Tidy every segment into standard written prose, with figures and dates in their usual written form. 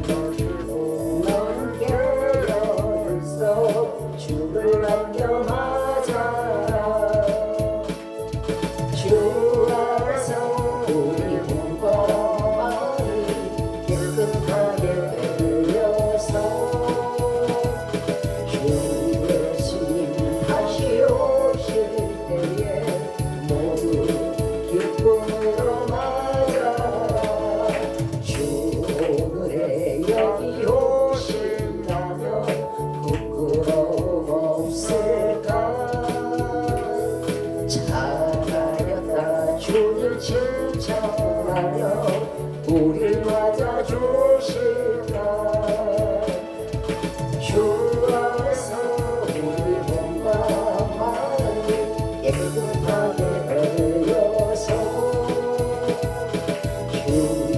너는 깨어있어 주를 아껴 맞아라. 주 안에서 우리 몸과 마음이 깨끗하게 되어서 주 예수님 다시 오실 때에 모두 기쁨으로 맞아라. 주 오늘에 여기 오신다면 부끄러움 없을까. 잘하였다 주를 칭찬하며 우릴 맞아주실까. 주 안에서 우리 몸과 마음이 깨끗하게 되어서 주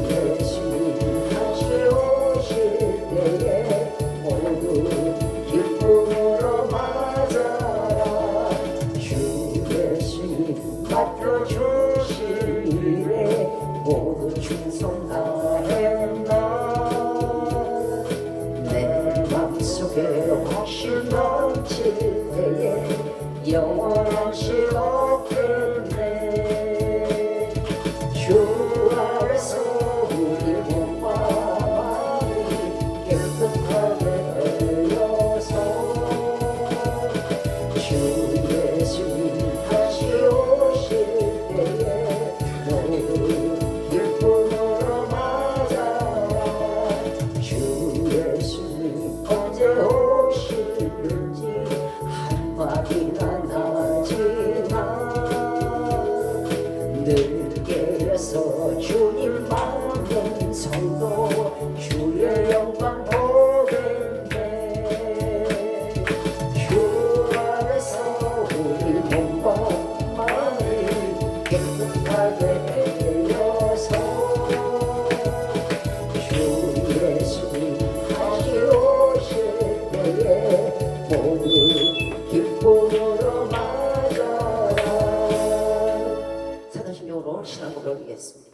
예수님 다시 오실 때에 모두 기쁨으로 맞아라. 주 예수님 맡겨주실 일에 모두 충성하였나. 내 맘속에 확신 넘칠 때에 영원함시 없겠네. 주 안에서 우리 몸과 마음이 깨끗하게 되어서 주 예수님 다시 오실 때에 모두 기쁨으로 맞아라. 주 예수님 언제 오실지 한마디나 나지만 늘 깨어서 주님 만든 성도 주의 영광 보겠네. 주 안에서 우리 몸과 마음이 깨끗하게 되어서 주 예수님 다시 오실 때에 모두 기쁨으로 맞아라. 사도신경으로 신앙고백을 올리겠습니다.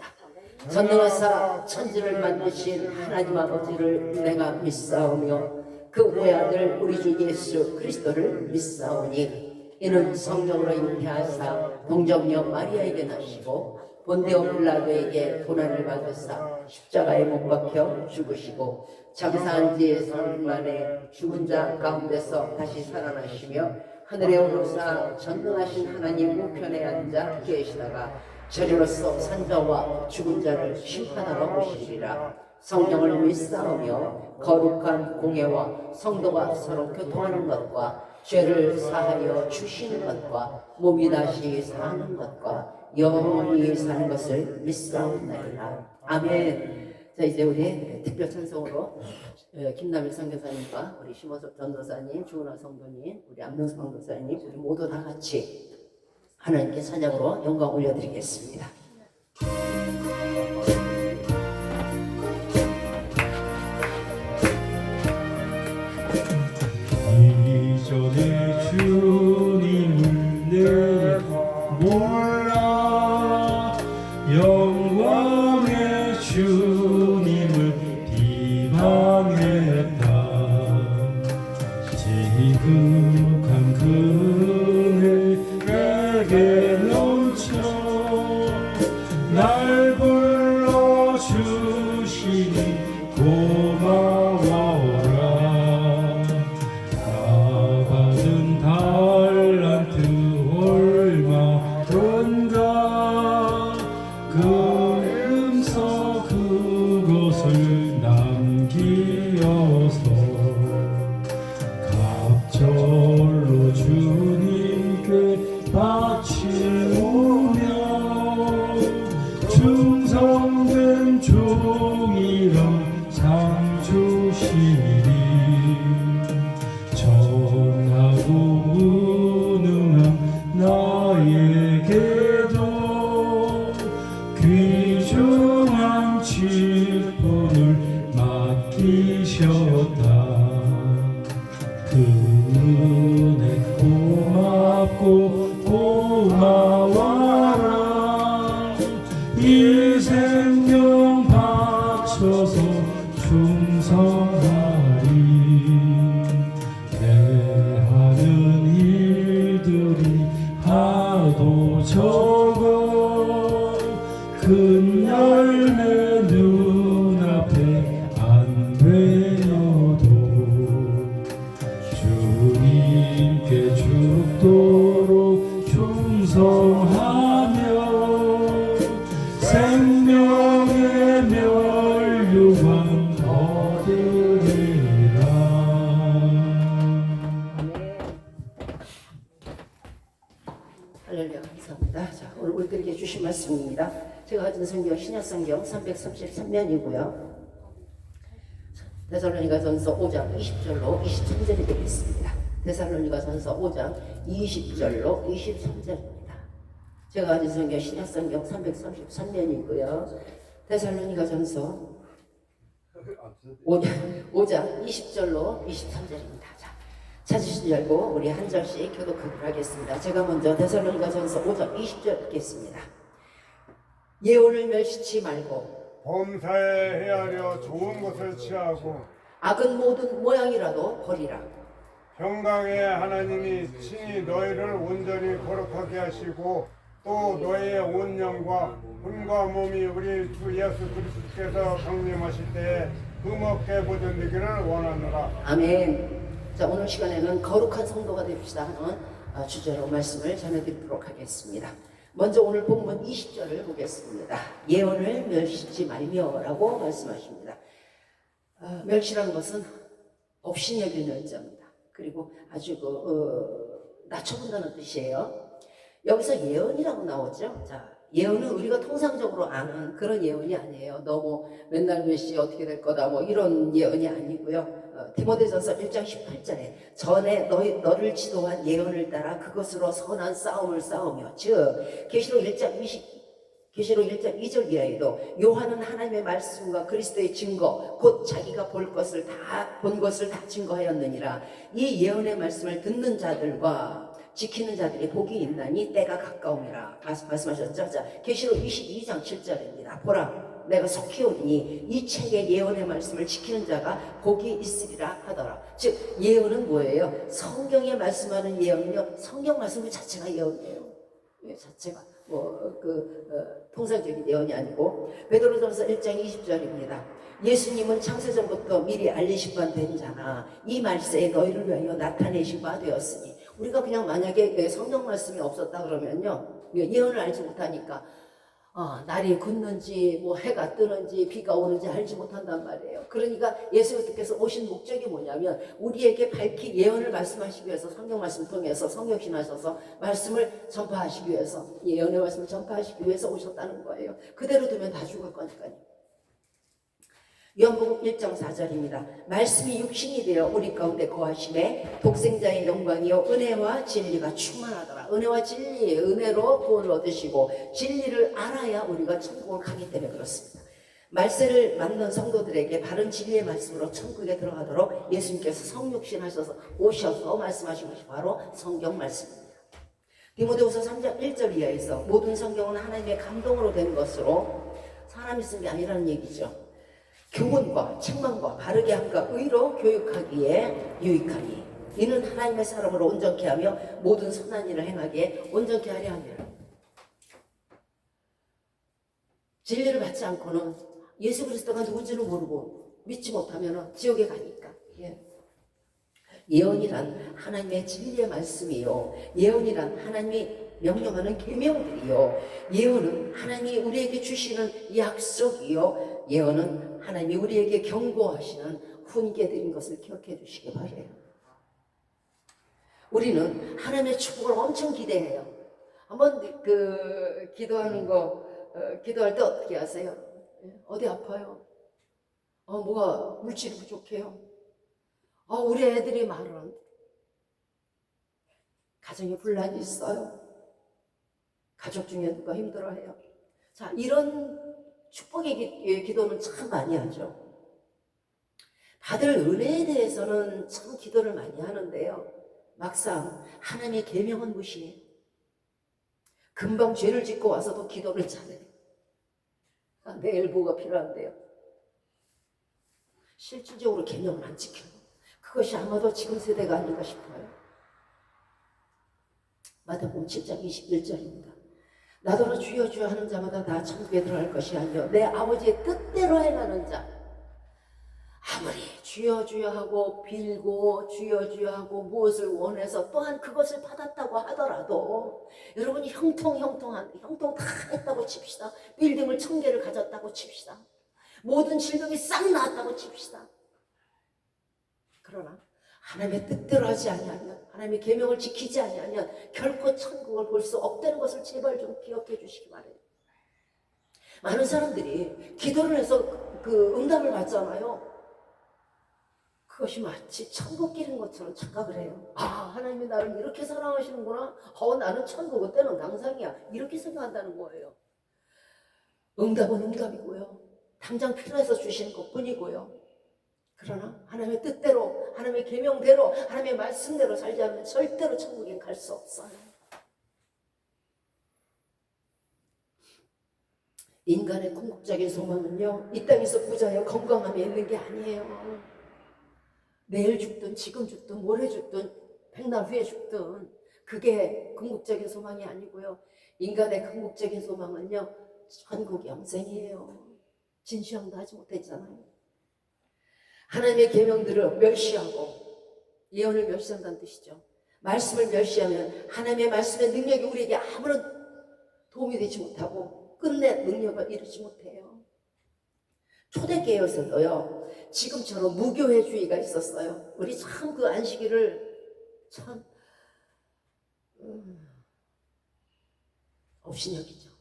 전능하사 천지를 만드신 하나님 아버지를 내가 믿사오며 그 외아들 우리 주 예수 그리스도를 믿사오니 이는 성령으로 잉태하사 동정녀 마리아에게 나시고 본디오 빌라도에게 고난을 받으사 십자가에 못 박혀 죽으시고 장사한 지 3일 만에 죽은 자 가운데서 다시 살아나시며 하늘에 오르사 전능하신 하나님 우편에 앉아 계시다가 저리로서 산자와 죽은 자를 심판하러 오시리라. 성령을 믿사오며 거룩한 공예와 성도가 서로 교통하는 것과 죄를 사하여 주시는 것과 몸이 다시 사는 것과 영원히 사는 것을 믿사옵나이다. 아멘. 자, 이제 우리 특별 찬송으로 김남일 선교사님과 우리 심호섭 전도사님, 주은아 성도님, 우리 안명수 강도사님, 우리 모두 다 같이 하나님께 찬양으로 영광 올려드리겠습니다. 이전에 주님을 내가 몰라 영광의 주님을 비방했다. 지극한 그네 내게 넘쳐 날 불러주시니 고마워라. 나 받은 달란트 얼마던가 그 음서 그것을 남기어서 갑절로 주님께 바치오며 충성된 종이라 상 주시니 정하고 무능한 나에게도 귀중한 직분을 맡기셨다. 그 은혜 고맙고 고마워라. 이 생명 바쳐서 충성하리. 내 하는 일들이 하도 적어 큰 열매 눈앞에 안 되어도 주님께 죽도록 충성하며 생명의 면류관 얻으리라. 할렐루야, 감사합니다. 자, 오늘 우리들에게 주신 말씀입니다. 제가 가진 성경 신약성경 333면이고요. 데살로니가전서 5장 20절로 23절이 되겠습니다. 데살로니가전서 5장 20절로 23절입니다. 제가 가진 성경 신약성경 333면이고요. 데살로니가전서 5장 20절로 23절입니다. 자, 찾으시지 말고 우리 한 절씩 교독하도록 하겠습니다. 제가 먼저 데살로니가전서 5장 20절 읽겠습니다. 예언을 멸시치 말고 범사에 헤아려 좋은 것을 취하고 악은 모든 모양이라도 버리라. 평강의 하나님이 친히 너희를 온전히 거룩하게 하시고 또 너희의 온 영과魂과 몸이 우리 주 예수 그리스도께서 강림하실 때에 흠없게 보존되기를 원하노라. 아멘. 자, 오늘 시간에는 거룩한 성도가 됩시다 하는 주제로 말씀을 전해드리도록 하겠습니다. 먼저 오늘 본문 20절을 보겠습니다. 예언을 멸시치 말며 라고 말씀하십니다. 멸시라는 것은 없이 여기는 자입니다. 그리고 아주 낮춰본다는 뜻이에요. 여기서 예언이라고 나오죠. 자, 예언은 우리가 통상적으로 아는 그런 예언이 아니에요. 너 뭐 맨날 몇 시에 어떻게 될 거다 뭐 이런 예언이 아니고요. 디모데전서 1장 18절에 전에 너를 지도한 예언을 따라 그것으로 선한 싸움을 싸우며, 즉 계시록 1장 2절 이하에도 요한은 하나님의 말씀과 그리스도의 증거 곧 자기가 본 것을 다 증거하였느니라. 이 예언의 말씀을 듣는 자들과 지키는 자들이 복이 있나니 때가 가까움이라 말씀하셨죠. 자, 계시록 22장 7절입니다. 보라, 내가 속히 오리니 이 책의 예언의 말씀을 지키는 자가 복이 있으리라 하더라. 즉 예언은 뭐예요? 성경에 말씀하는 예언은요, 성경 말씀 그 자체가 예언이에요. 자체가 통상적인 예언이 아니고. 베드로전서 1장 20절입니다. 예수님은 창세전부터 미리 알리신 바 된 자나 이 말세에 너희를 위하여 나타내신 바 되었으니. 우리가 그냥 만약에 성경 말씀이 없었다 그러면요, 예언을 알지 못하니까 날이 굳는지 뭐 해가 뜨는지 비가 오는지 알지 못한단 말이에요. 그러니까 예수님께서 오신 목적이 뭐냐면 우리에게 밝히 예언을 말씀하시기 위해서 성경 말씀 통해서 성령신하셔서 말씀을 전파하시기 위해서, 예언의 말씀을 전파하시기 위해서 오셨다는 거예요. 그대로 두면 다 죽을 거니까요. 요한복음 1장 4절입니다. 말씀이 육신이 되어 우리 가운데 거하심에 독생자의 영광이요 은혜와 진리가 충만하더라. 은혜와 진리의 은혜로 구원을 얻으시고 진리를 알아야 우리가 천국을 가기 때문에 그렇습니다. 말세를 맞는 성도들에게 바른 진리의 말씀으로 천국에 들어가도록 예수님께서 성육신하셔서 오셔서 말씀하신 것이 바로 성경 말씀입니다. 디모데후서 3장 1절 이하에서 모든 성경은 하나님의 감동으로 된 것으로 사람이 쓴 게 아니라는 얘기죠. 교훈과 책망과 바르게 함과 의로 교육하기에 유익하니 이는 하나님의 사람으로 온전케 하며 모든 선한 일을 행하기에 온전케 하려 함이라. 진리를 받지 않고는 예수 그리스도가 누군지는 모르고 믿지 못하면 지옥에 가니까. 예언이란 하나님의 진리의 말씀이요, 예언이란 하나님이 명령하는 계명들이요, 예언은 하나님이 우리에게 주시는 약속이요, 예언은 하나님이 우리에게 경고하시는 훈계들인 것을 기억해 주시기 바라요. 우리는 하나님의 축복을 엄청 기대해요. 한번 기도하는 거, 기도할 때 어떻게 하세요? 어디 아파요? 뭐가 물질이 부족해요? 우리 애들이 말을 안 돼. 가정에 분란이 있어요. 가족 중에 누가 힘들어해요. 자, 이런 축복의 기도는 참 많이 하죠. 받을 은혜에 대해서는 참 기도를 많이 하는데요, 막상 하나님의 계명은 무시해. 금방 죄를 짓고 와서도 기도를 잘해. 내일 뭐가 필요한데요? 실질적으로 계명을 안 지켜요. 그것이 아마도 지금 세대가 아닌가 싶어요. 마태복음 7장 21절입니다. 나더러 주여 주여 하는 자마다 다 천국에 들어갈 것이 아니요 내 아버지의 뜻대로 행하는 자. 아무리 주여 주여 하고 빌고 주여 주여 하고 무엇을 원해서 또한 그것을 받았다고 하더라도 여러분이 형통 다 했다고 칩시다. 빌딩을 1000개를 가졌다고 칩시다. 모든 질병이 싹 나았다고 칩시다. 그러나 하나님의 뜻대로 하지 아니하면, 하나님의 계명을 지키지 아니하면 결코 천국을 볼 수 없다는 것을 제발 좀 기억해 주시기 바래요. 많은 사람들이 기도를 해서 그 응답을 받잖아요. 그것이 마치 천국 길인 것처럼 착각을 해요. 아, 하나님이 나를 이렇게 사랑하시는구나. 나는 천국 때는 당상이야. 이렇게 생각한다는 거예요. 응답은 응답이고요. 당장 필요해서 주시는 것뿐이고요. 그러나 하나님의 뜻대로, 하나님의 계명대로, 하나님의 말씀대로 살지 않으면 절대로 천국에 갈 수 없어요. 인간의 궁극적인 소망은요, 이 땅에서 부자여 건강함에 있는 게 아니에요. 내일 죽든 지금 죽든 모레 죽든 백날 후에 죽든 그게 궁극적인 소망이 아니고요. 인간의 궁극적인 소망은요, 천국 영생이에요. 진시황도 하지 못했잖아요. 하나님의 계명들을 멸시하고, 예언을 멸시한다는 뜻이죠. 말씀을 멸시하면 하나님의 말씀의 능력이 우리에게 아무런 도움이 되지 못하고 끝내 능력을 이루지 못해요. 초대교회에서도요, 지금처럼 무교회주의가 있었어요. 우리 참 그 안식일을 참 업신여기죠.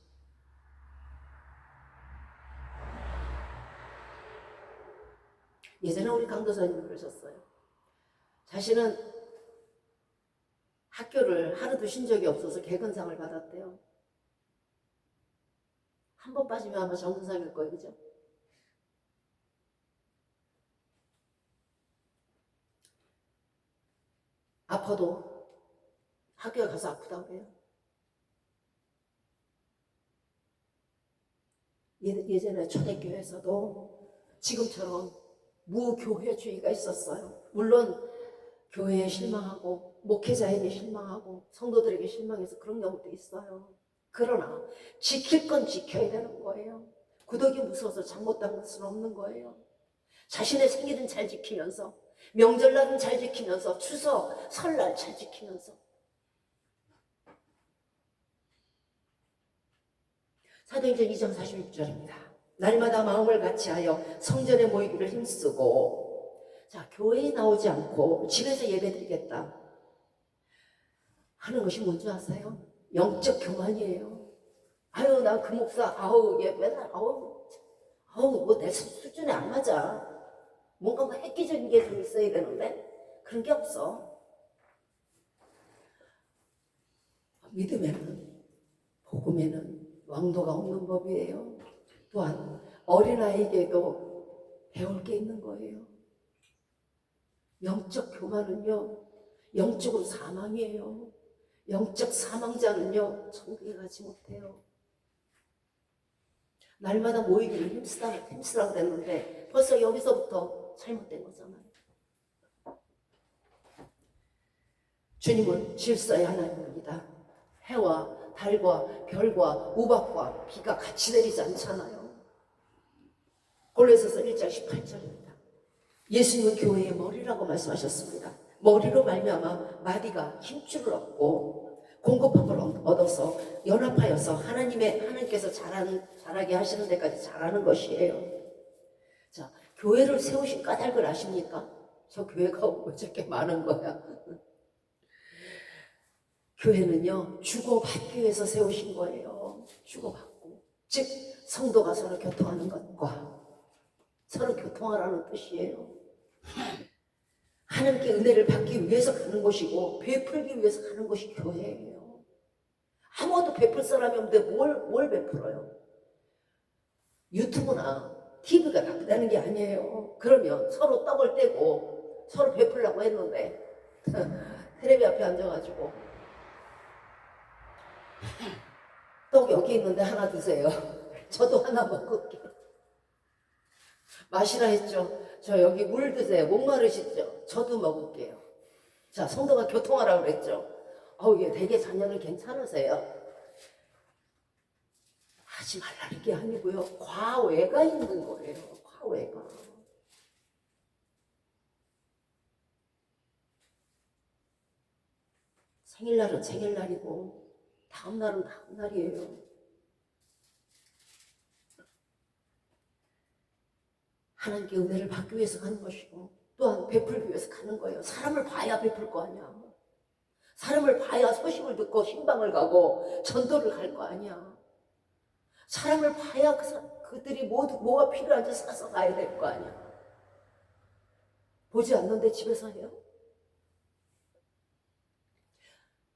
예전에 우리 강도사님이 그러셨어요. 자신은 학교를 하루도 쉰 적이 없어서 개근상을 받았대요. 한 번 빠지면 아마 정근상일 거예요. 그죠? 아파도 학교에 가서 아프다고 그래요. 예전에 초대교회에서도 지금처럼 무교회주의가 있었어요. 물론 교회에 실망하고 목회자에게 실망하고 성도들에게 실망해서 그런 경우도 있어요. 그러나 지킬 건 지켜야 되는 거예요. 구더기 무서워서 잘못 당할 수는 없는 거예요. 자신의 생일은 잘 지키면서, 명절날은 잘 지키면서, 추석, 설날 잘 지키면서. 사도행전 2장 46절입니다. 날마다 마음을 같이하여 성전에 모이기를 힘쓰고, 자, 교회에 나오지 않고 집에서 예배드리겠다 하는 것이 뭔지 아세요? 영적 교만이에요. 아유, 나 그 목사, 아우, 얘 맨날, 아우, 뭐 내 수준에 안 맞아. 뭔가 뭐 획기적인 게 좀 있어야 되는데 그런 게 없어. 믿음에는, 복음에는 왕도가 없는 법이에요. 또한 어린아이에게도 배울 게 있는 거예요. 영적 교만은요, 영적으로 사망이에요. 영적 사망자는요, 천국에 가지 못해요. 날마다 모이기를 힘쓰라고 그랬는데 벌써 여기서부터 잘못된 거잖아요. 주님은 질서의 하나님입니다. 해와 달과 별과 우박과 비가 같이 내리지 않잖아요. 골로새서 1장 18절입니다. 예수님은 교회의 머리라고 말씀하셨습니다. 머리로 말미암아 마디가 힘줄을 얻고 공급함을 얻어서 연합하여서 하나님께서 자라게 하시는 데까지 자라는 것이에요. 자, 교회를 세우신 까닭을 아십니까? 저 교회가 왜 저렇게 많은 거야? 교회는요, 주고받기 위해서 세우신 거예요. 주고받고. 즉, 성도가 서로 교통하는 것과 서로 교통하라는 뜻이에요. 하나님께 은혜를 받기 위해서 가는 것이고 베풀기 위해서 가는 것이 교회예요. 아무것도 베풀 사람이 없는데 뭘 베풀어요? 유튜브나 TV가 나쁘다는 게 아니에요. 그러면 서로 떡을 떼고 서로 베풀려고 했는데 텔레비 앞에 앉아가지고 떡 여기 있는데 하나 드세요. 저도 하나 먹을게. 마시라 했죠. 저 여기 물 드세요. 목마르시죠? 저도 먹을게요. 자, 성도가 교통하라고 그랬죠. 이게 되게 자녀는 괜찮으세요? 하지 말라는 게 아니고요. 과외가 있는 거예요. 과외가. 생일날은 생일날이고 다음날은 다음날이에요. 하나님께 은혜를 받기 위해서 가는 것이고 또한 베풀기 위해서 가는 거예요. 사람을 봐야 베풀 거 아니야. 사람을 봐야 소식을 듣고 신방을 가고 전도를 갈 거 아니야. 사람을 봐야 그들이 뭐가 필요한지 사서 가야 될 거 아니야. 보지 않는데 집에서 해요?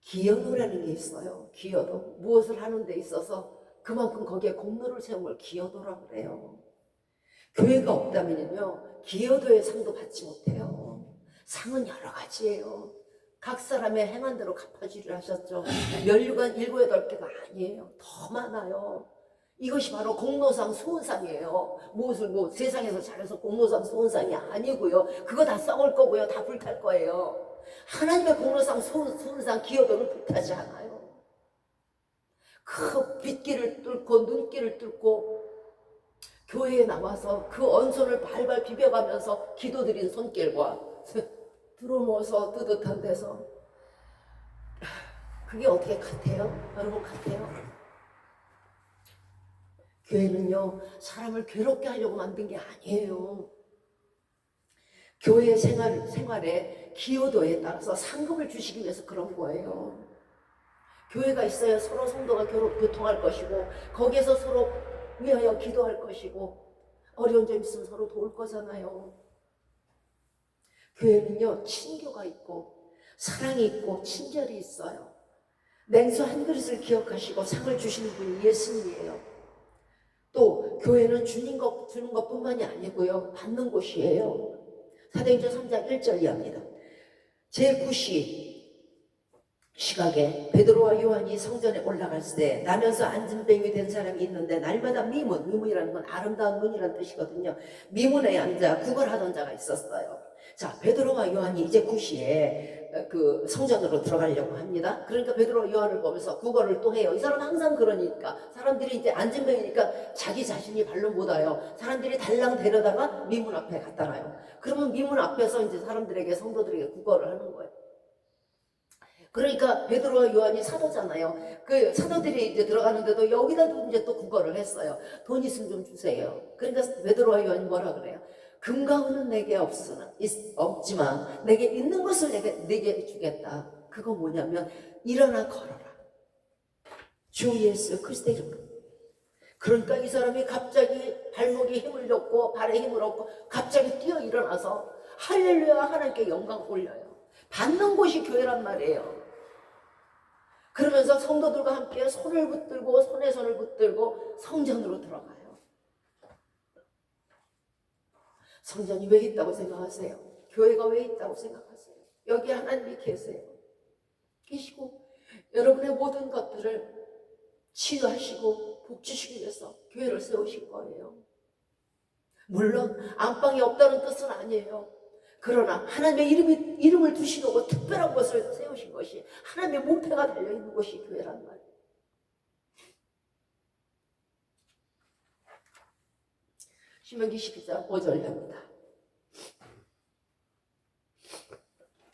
기여도라는 게 있어요. 기여도. 무엇을 하는 데 있어서 그만큼 거기에 공로를 세운 걸 기여도라고 그래요. 교회가 없다면요, 기여도의 상도 받지 못해요. 상은 여러 가지예요. 각 사람의 행한 대로 갚아주리라 하셨죠. 면류관 7, 8개가 아니에요. 더 많아요. 이것이 바로 공로상, 수훈상이에요. 무엇을 세상에서 잘해서 공로상, 수훈상이 아니고요. 그거 다 썩을 거고요. 다 불탈 거예요. 하나님의 공로상, 수훈상, 기여도는 불타지 않아요. 그 빗길을 뚫고 눈길을 뚫고 교회에 나와서 그 언손을 발발 비벼가면서 기도드린 손길과 들어모아서 뜨뜻한 데서 그게 어떻게 같아요? 여러분 같아요? 교회는요, 사람을 괴롭게 하려고 만든 게 아니에요. 교회 생활의 기여도에 따라서 상급을 주시기 위해서 그런 거예요. 교회가 있어야 서로 성도가 교통할 것이고 거기에서 서로 위하여 기도할 것이고 어려운 점 있으면 서로 도울 거잖아요. 교회는요, 친교가 있고 사랑이 있고 친절이 있어요. 냉수 한 그릇을 기억하시고 상을 주시는 분이 예수님이에요. 또 교회는 주는 것뿐만이 아니고요, 받는 곳이에요. 사도행전 3장 1절 이하입니다. 제9시 시각에 베드로와 요한이 성전에 올라갈 때 나면서 앉은 뱅이 된 사람이 있는데 날마다 미문이라는 건 아름다운 문이라는 뜻이거든요. 미문에 앉아 구걸하던 자가 있었어요. 자, 베드로와 요한이 이제 9시에 그 성전으로 들어가려고 합니다. 그러니까 베드로와 요한을 보면서 구걸을 또 해요. 이 사람은 항상 그러니까 사람들이 이제 앉은 뱅이니까 자기 자신이 발로 못 와요. 사람들이 달랑 데려다가 미문 앞에 갖다 놔요. 그러면 미문 앞에서 이제 사람들에게 성도들에게 구걸을 하는 거예요. 그러니까 베드로와 요한이 사도잖아요. 그 사도들이 이제 들어가는데도 여기다도 이제 또 구걸을 했어요. 돈 있으면 좀 주세요. 그러니까 베드로와 요한이 뭐라 그래요? 금과 은은 내게 없지만 내게 있는 것을 내게 주겠다. 그거 뭐냐면 일어나 걸어라. 주 예수 그리스도의 이름. 그러니까 이 사람이 갑자기 발목에 힘을 얻고 발에 힘을 얻고 갑자기 뛰어 일어나서 할렐루야 하나님께 영광 올려요. 받는 곳이 교회란 말이에요. 그러면서 성도들과 함께 손을 붙들고 손에 손을 붙들고 성전으로 들어가요. 성전이 왜 있다고 생각하세요? 교회가 왜 있다고 생각하세요? 여기 하나님이 계세요. 계시고 여러분의 모든 것들을 치유하시고 복주시기 위해서 교회를 세우신 거예요. 물론 안방이 없다는 뜻은 아니에요. 그러나 하나님의 이름을 두시려고 특별한 것을 세우신 것이 하나님의 몸패가 달려있는 것이 교회란 말이에요. 신명기 12장 5절입니다.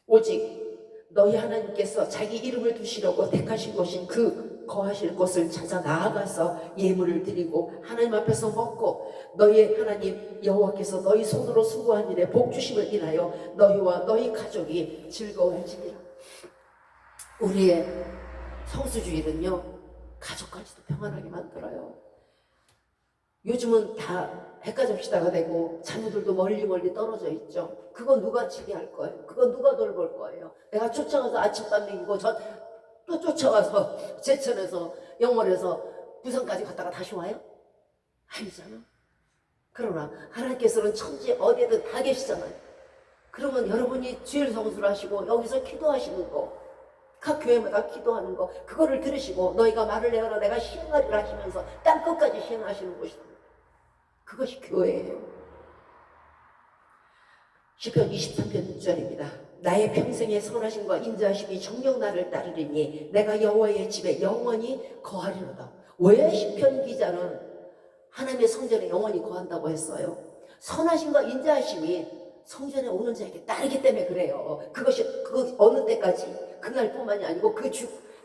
오직 너희 하나님께서 자기 이름을 두시려고 택하신 것인 그 거하실 곳을 찾아 나아가서 예물을 드리고 하나님 앞에서 먹고 너희 하나님 여호와께서 너희 손으로 수고한 일에 복주심을 인하여 너희와 너희 가족이 즐거워할지니라. 우리의 성수주의는요, 가족까지도 평안하게 만들어요. 요즘은 다 핵가족시대가 되고 자녀들도 멀리 떨어져 있죠. 그건 누가 지배할 거예요? 그건 누가 돌볼 거예요? 내가 쫓아가서 아침밥 먹이고 또 쫓아가서 제천에서 영월에서 부산까지 갔다가 다시 와요? 아니잖아. 그러나 하나님께서는 천지 어디에든 다 계시잖아요. 그러면 여러분이 주일 성수를 하시고 여기서 기도하시는 거, 각 교회마다 기도하는 거, 그거를 들으시고 너희가 말을 내어라 내가 시행하리라 하시면서 땅끝까지 시행하시는 것이다. 그것이 교회예요. 시편 23편 6절입니다. 나의 평생의 선하심과 인자하심이 정녕 나를 따르리니 내가 여호와의 집에 영원히 거하리로다. 왜 시편 기자는 하나님의 성전에 영원히 거한다고 했어요? 선하심과 인자하심이 성전에 오는 자에게 따르기 때문에 그래요. 그거 어느 때까지? 그날뿐만이 아니고 그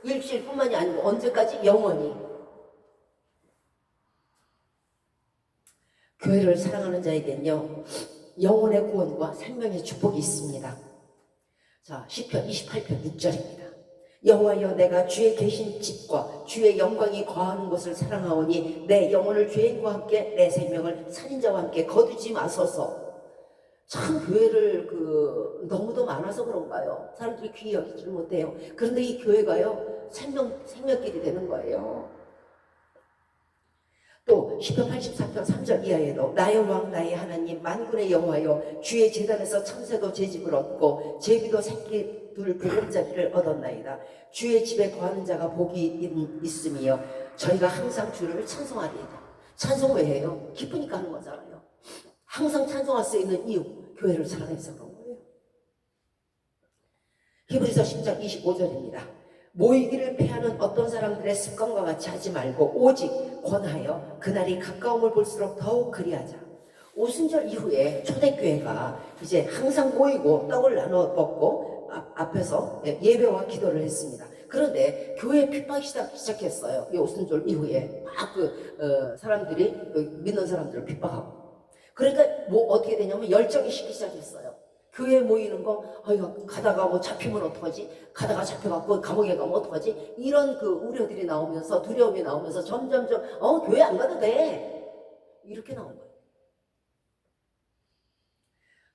일주일뿐만이 아니고 언제까지? 영원히. 교회를 사랑하는 자에겐요, 영혼의 구원과 생명의 축복이 있습니다. 자, 시편 28편 6절입니다. 여호와여, 내가 주의 계신 집과 주의 영광이 거하는 곳을 사랑하오니 내 영혼을 죄인과 함께 내 생명을 살인자와 함께 거두지 마소서. 참 교회를 너무도 많아서 그런가요? 사람들이 귀히 여기질 못해요. 그런데 이 교회가요, 생명길이 되는 거예요. 또 시편 84편 3절 이하에도 나의 왕 나의 하나님 만군의 여호와여, 주의 제단에서 참새도 제 집을 얻고 제비도 새끼 둘 보금자리를 얻었나이다. 주의 집에 거하는 자가 복이 있으며 저희가 항상 주를 찬송하리이다. 찬송 왜 해요? 기쁘니까 하는 거잖아요. 항상 찬송할 수 있는 이유, 교회를 사랑해서 그런 거예요. 히브리서 10장 25절입니다. 모이기를 패하는 어떤 사람들의 습관과 같이 하지 말고 오직 권하여 그날이 가까움을 볼수록 더욱 그리하자. 오순절 이후에 초대교회가 이제 항상 모이고 떡을 나눠 먹고 앞에서 예배와 기도를 했습니다. 그런데 교회 핍박이 시작했어요. 이 오순절 이후에 막 사람들이 믿는 사람들을 핍박하고. 그러니까 어떻게 되냐면 열정이 식기 시작했어요. 교회에 모이는 거, 가다가 잡히면 어떡하지? 가다가 잡혀갖고 감옥에 가면 어떡하지? 이런 우려들이 나오면서, 두려움이 나오면서 점점점, 교회 안 가도 돼. 이렇게 나온 거예요.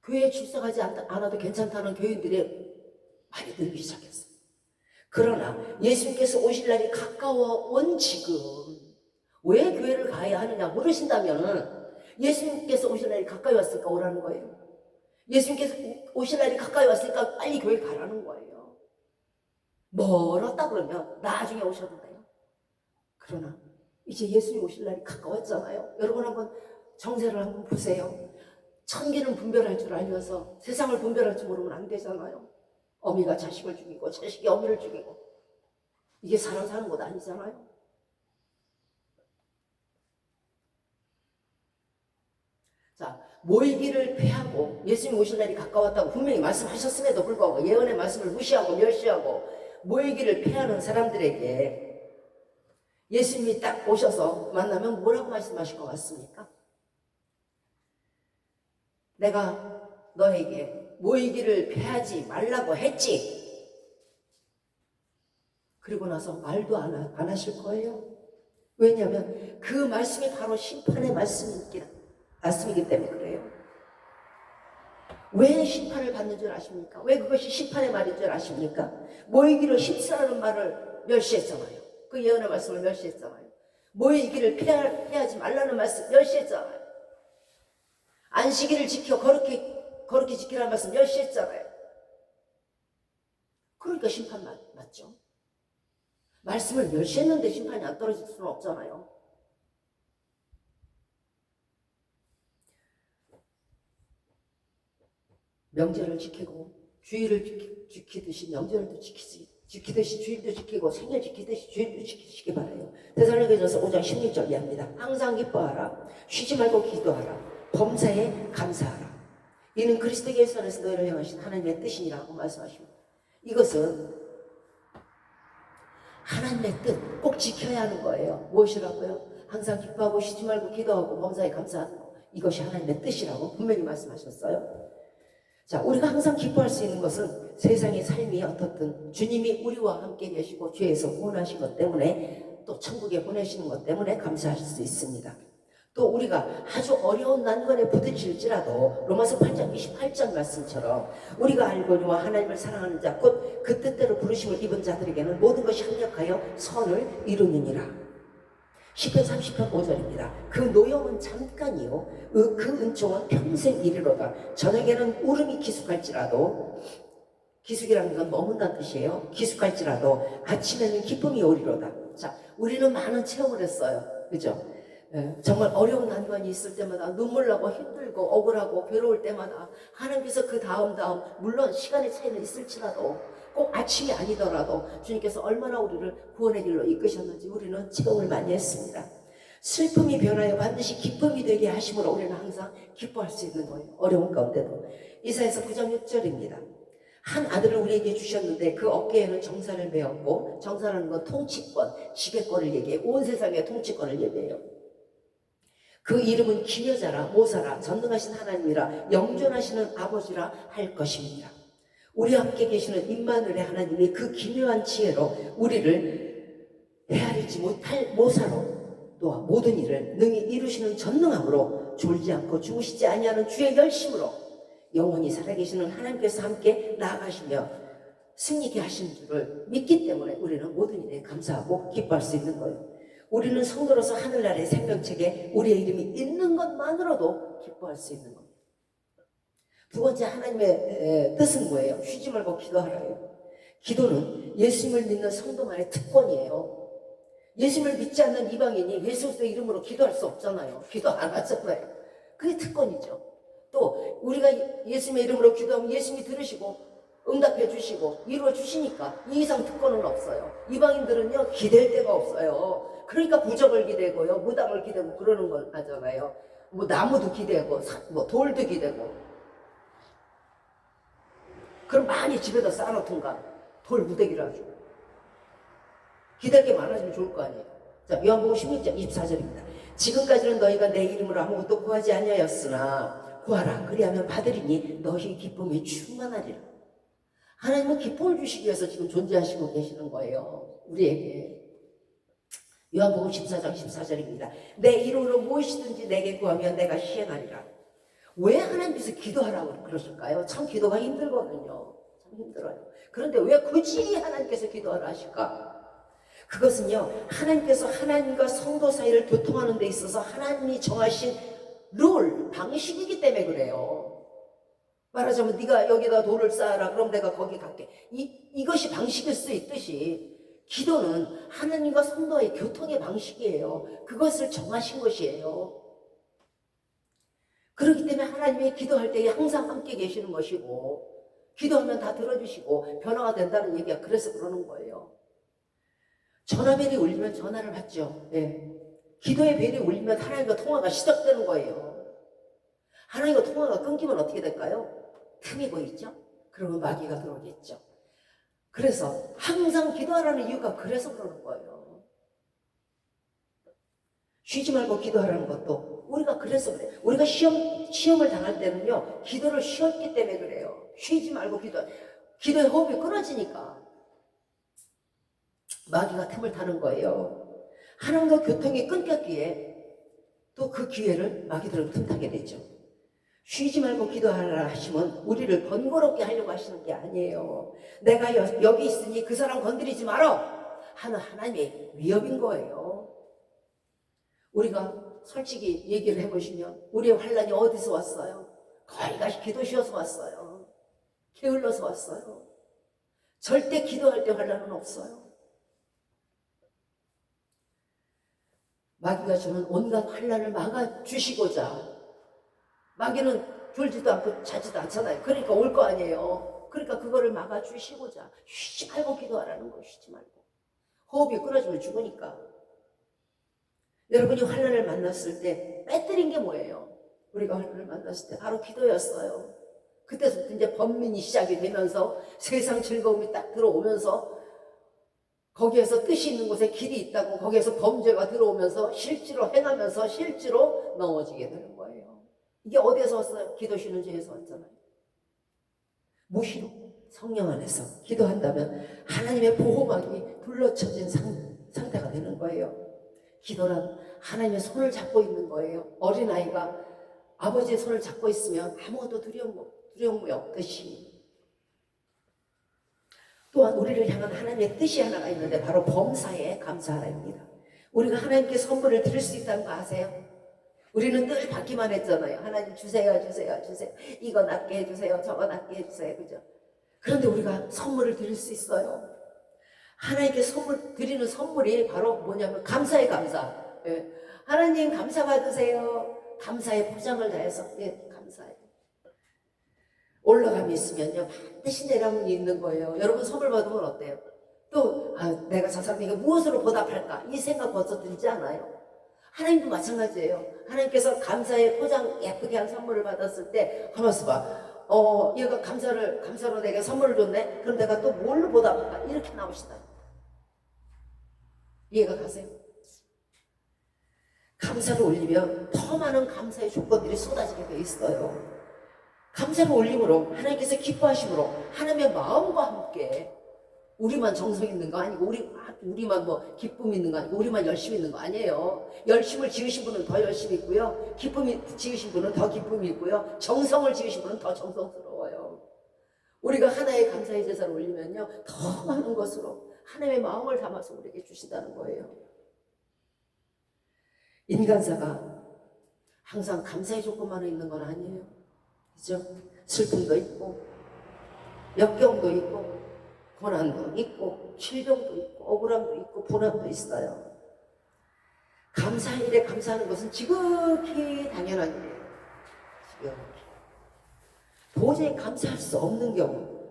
교회에 출석하지 않아도 괜찮다는 교인들이 많이 늘기 시작했어요. 그러나 예수님께서 오실 날이 가까워 온 지금, 왜 교회를 가야 하느냐 물으신다면은, 예수님께서 오실 날이 가까이 왔으니까 오라는 거예요. 예수님께서 오실 날이 가까이 왔으니까 빨리 교회 가라는 거예요. 멀었다 그러면 나중에 오셔도 돼요. 그러나 이제 예수님 오실 날이 가까웠잖아요. 여러분 한번 정세를 한번 보세요. 천기는 분별할 줄 알면서 세상을 분별할 줄 모르면 안 되잖아요. 어미가 자식을 죽이고 자식이 어미를 죽이고, 이게 사람 사는 것 아니잖아요. 자, 모이기를 패하고 예수님 오실 날이 가까웠다고 분명히 말씀하셨음에도 불구하고 예언의 말씀을 무시하고 멸시하고 모이기를 패하는 사람들에게 예수님이 딱 오셔서 만나면 뭐라고 말씀하실 것 같습니까? 내가 너에게 모이기를 패하지 말라고 했지. 그리고 나서 말도 안 하실 거예요. 왜냐하면 그 말씀이 바로 심판의 말씀이기 때문에 그래요. 왜 심판을 받는 줄 아십니까? 왜 그것이 심판의 말인 줄 아십니까? 모이기를 힘쓰라는 말을 멸시했잖아요. 그 예언의 말씀을 멸시했잖아요. 모이기를 피하지 말라는 말씀 멸시했잖아요. 안식일을 지켜 거룩히 지키라는 말씀 멸시했잖아요. 그러니까 심판 맞죠? 말씀을 멸시했는데 심판이 안 떨어질 수는 없잖아요. 명절을 지키고 주일을 지키듯이 명절도 지키듯이 주일도 지키고 생일 지키듯이 주일도 지키시기 바라요. 데살로니가전서 5장 16절 이하입니다. 항상 기뻐하라. 쉬지 말고 기도하라. 범사에 감사하라. 이는 그리스도 예수 안에서 너희를 향하신 하나님의 뜻이니라고 말씀하십니다. 이것은 하나님의 뜻 꼭 지켜야 하는 거예요. 무엇이라고요? 항상 기뻐하고 쉬지 말고 기도하고 범사에 감사하는 거. 이것이 하나님의 뜻이라고 분명히 말씀하셨어요. 자, 우리가 항상 기뻐할 수 있는 것은 세상의 삶이 어떻든 주님이 우리와 함께 계시고 죄에서 구원하신 것 때문에, 또 천국에 보내시는 것 때문에 감사하실 수 있습니다. 또 우리가 아주 어려운 난관에 부딪힐지라도 로마서 8장 28절 말씀처럼 우리가 알거니와 하나님을 사랑하는 자 곧 그 뜻대로 부르심을 입은 자들에게는 모든 것이 합력하여 선을 이루느니라. 시편 30편 5절입니다. 그 노염은 잠깐이요 그 은총은 평생 이르로다. 저녁에는 울음이 기숙할지라도, 기숙이라는 건 머문다는 뜻이에요. 기숙할지라도 아침에는 기쁨이 오리로다. 자, 우리는 많은 체험을 했어요. 그죠? 정말 어려운 난관이 있을 때마다 눈물 나고 힘들고 억울하고 괴로울 때마다 하나님께서 그 다음 물론 시간의 차이는 있을지라도 꼭 아침이 아니더라도 주님께서 얼마나 우리를 구원의 길로 이끄셨는지 우리는 체험을 많이 했습니다. 슬픔이 변하여 반드시 기쁨이 되게 하심으로 우리는 항상 기뻐할 수 있는 거예요. 어려운 가운데도. 이사야서 9장 6절입니다. 한 아들을 우리에게 주셨는데 그 어깨에는 정사를 메었고, 정사라는 건 통치권, 지배권을 얘기해. 온 세상의 통치권을 얘기해요. 그 이름은 기여자라, 모사라, 전능하신 하나님이라, 영존하시는 아버지라 할 것입니다. 우리 함께 계시는 임마누엘의 하나님이 그 기묘한 지혜로 우리를 헤아리지 못할 모사로 또한 모든 일을 능히 이루시는 전능함으로 졸지 않고 주무시지 아니하는 주의 열심으로 영원히 살아계시는 하나님께서 함께 나아가시며 승리케 하신 줄을 믿기 때문에 우리는 모든 일에 감사하고 기뻐할 수 있는 거예요. 우리는 성도로서 하늘나라의 생명책에 우리의 이름이 있는 것만으로도 기뻐할 수 있는 겁니다. 두 번째, 하나님의 뜻은 뭐예요? 쉬지 말고 기도하라요. 기도는 예수님을 믿는 성도만의 특권이에요. 예수님을 믿지 않는 이방인이 예수 그리스도의 이름으로 기도할 수 없잖아요. 기도 안 하잖아요. 그게 특권이죠. 또 우리가 예수님의 이름으로 기도하면 예수님이 들으시고 응답해 주시고 이루어 주시니까 이 이상 특권은 없어요. 이방인들은요 기댈 데가 없어요. 그러니까 부적을 기대고요, 무당을 기대고 그러는 걸 하잖아요. 뭐 나무도 기대고 뭐 돌도 기대고. 그럼 많이 집에다 쌓아놓던가 돌 무대기를 하죠. 기댈 게 많아지면 좋을 거 아니에요. 자, 요한복음 16장 24절입니다. 지금까지는 너희가 내 이름으로 아무것도 구하지 아니하였으나 구하라 그리하면 받으리니 너희 기쁨이 충만하리라. 하나님은 기쁨을 주시기 위해서 지금 존재하시고 계시는 거예요. 우리에게. 요한복음 14장 14절입니다. 내 이름으로 무엇이든지 내게 구하면 내가 시행하리라. 왜 하나님께서 기도하라고 그러실까요? 참 기도가 힘들거든요. 참 힘들어요. 그런데 왜 굳이 하나님께서 기도하라 하실까? 그것은요, 하나님께서 하나님과 성도 사이를 교통하는 데 있어서 하나님이 정하신 룰, 방식이기 때문에 그래요. 말하자면 네가 여기다 돌을 쌓아라. 그럼 내가 거기 갈게. 이것이 방식일 수 있듯이 기도는 하나님과 성도의 교통의 방식이에요. 그것을 정하신 것이에요. 그렇기 때문에 하나님이 기도할 때 항상 함께 계시는 것이고 기도하면 다 들어주시고 변화가 된다는 얘기가 그래서 그러는 거예요. 전화벨이 울리면 전화를 받죠. 네. 기도의 벨이 울리면 하나님과 통화가 시작되는 거예요. 하나님과 통화가 끊기면 어떻게 될까요? 틈이 보이죠? 그러면 마귀가 들어오겠죠. 그래서 항상 기도하라는 이유가 그래서 그러는 거예요. 쉬지 말고 기도하라는 것도 우리가 그래서 그래요. 우리가 시험을 당할 때는요, 기도를 쉬었기 때문에 그래요. 쉬지 말고 기도의 호흡이 끊어지니까 마귀가 틈을 타는 거예요. 하나님과 교통이 끊겼기에 또 그 기회를 마귀들은 틈타게 되죠. 쉬지 말고 기도하라 하시면 우리를 번거롭게 하려고 하시는 게 아니에요. 내가 여기 있으니 그 사람 건드리지 마라 하는 하나님의 위협인 거예요. 우리가 솔직히 얘기를 해보시면 우리의 환란이 어디서 왔어요? 거의 다 기도 쉬어서 왔어요. 게을러서 왔어요. 절대 기도할 때 환란은 없어요. 마귀가 주는 온갖 환란을 막아주시고자, 마귀는 졸지도 않고 자지도 않잖아요. 그러니까 올 거 아니에요. 그러니까 그거를 막아주시고자 쉬지 말고 기도하라는 거예요. 쉬지 말고. 호흡이 끊어지면 죽으니까. 여러분이 환란을 만났을 때 빼뜨린 게 뭐예요? 우리가 환란을 만났을 때 바로 기도였어요. 그때부터 이제 번민이 시작이 되면서 세상 즐거움이 딱 들어오면서 거기에서 뜻이 있는 곳에 길이 있다고 거기에서 범죄가 들어오면서 실제로 행하면서 실제로 넘어지게 되는 거예요. 이게 어디에서 왔어요? 기도 쉬는 죄에서 왔잖아요. 무시로 성령 안에서 기도한다면 하나님의 보호막이 둘러쳐진 상태가 되는 거예요. 기도란 하나님의 손을 잡고 있는 거예요. 어린아이가 아버지의 손을 잡고 있으면 아무것도 두려움이 없듯이 또한 우리를 향한 하나님의 뜻이 하나가 있는데 바로 범사에 감사하라입니다. 우리가 하나님께 선물을 드릴 수 있다는 거 아세요? 우리는 늘 받기만 했잖아요. 하나님 주세요, 주세요, 주세요. 이거 낫게 해주세요. 저거 낫게 해주세요. 그죠? 그런데 우리가 선물을 드릴 수 있어요. 하나님께 드리는 선물이 바로 뭐냐면 감사의 감사. 예. 하나님 감사 받으세요. 감사의 포장을 다해서 예, 감사해요. 올라감이 있으면요 반드시 내려감이 있는 거예요. 여러분 선물 받으면 어때요? 또 내가 저 사람에게 무엇으로 보답할까 이 생각 벌써 들지 않아요? 하나님도 마찬가지예요. 하나님께서 감사의 포장 예쁘게 한 선물을 받았을 때 가만있어 봐. 얘가 감사로 내게 선물을 줬네? 그럼 내가 또 뭘로 보답할까? 이렇게 나오시다. 이해가 가세요? 감사를 올리면 더 많은 감사의 조건들이 쏟아지게 돼 있어요. 감사를 올림으로 하나님께서 기뻐하심으로 하나님의 마음과 함께 우리만 정성 있는 거 아니고 우리만 뭐 기쁨 있는 거 아니고 우리만 열심히 있는 거 아니에요. 열심을 지으신 분은 더 열심히 있고요. 기쁨이 지으신 분은 더 기쁨이 있고요. 정성을 지으신 분은 더 정성스러워요. 우리가 하나의 감사의 제사를 올리면요 더 많은 것으로 하나님의 마음을 담아서 우리에게 주신다는 거예요. 인간사가 항상 감사의 조건만 있는 건 아니에요. 그죠? 슬픔도 있고 역경도 있고 고난도 있고 질병도 있고 억울함도 있고 분함도 있어요. 감사의 일에 감사하는 것은 지극히 당연한 일이에요. 지극히. 도저히 감사할 수 없는 경우,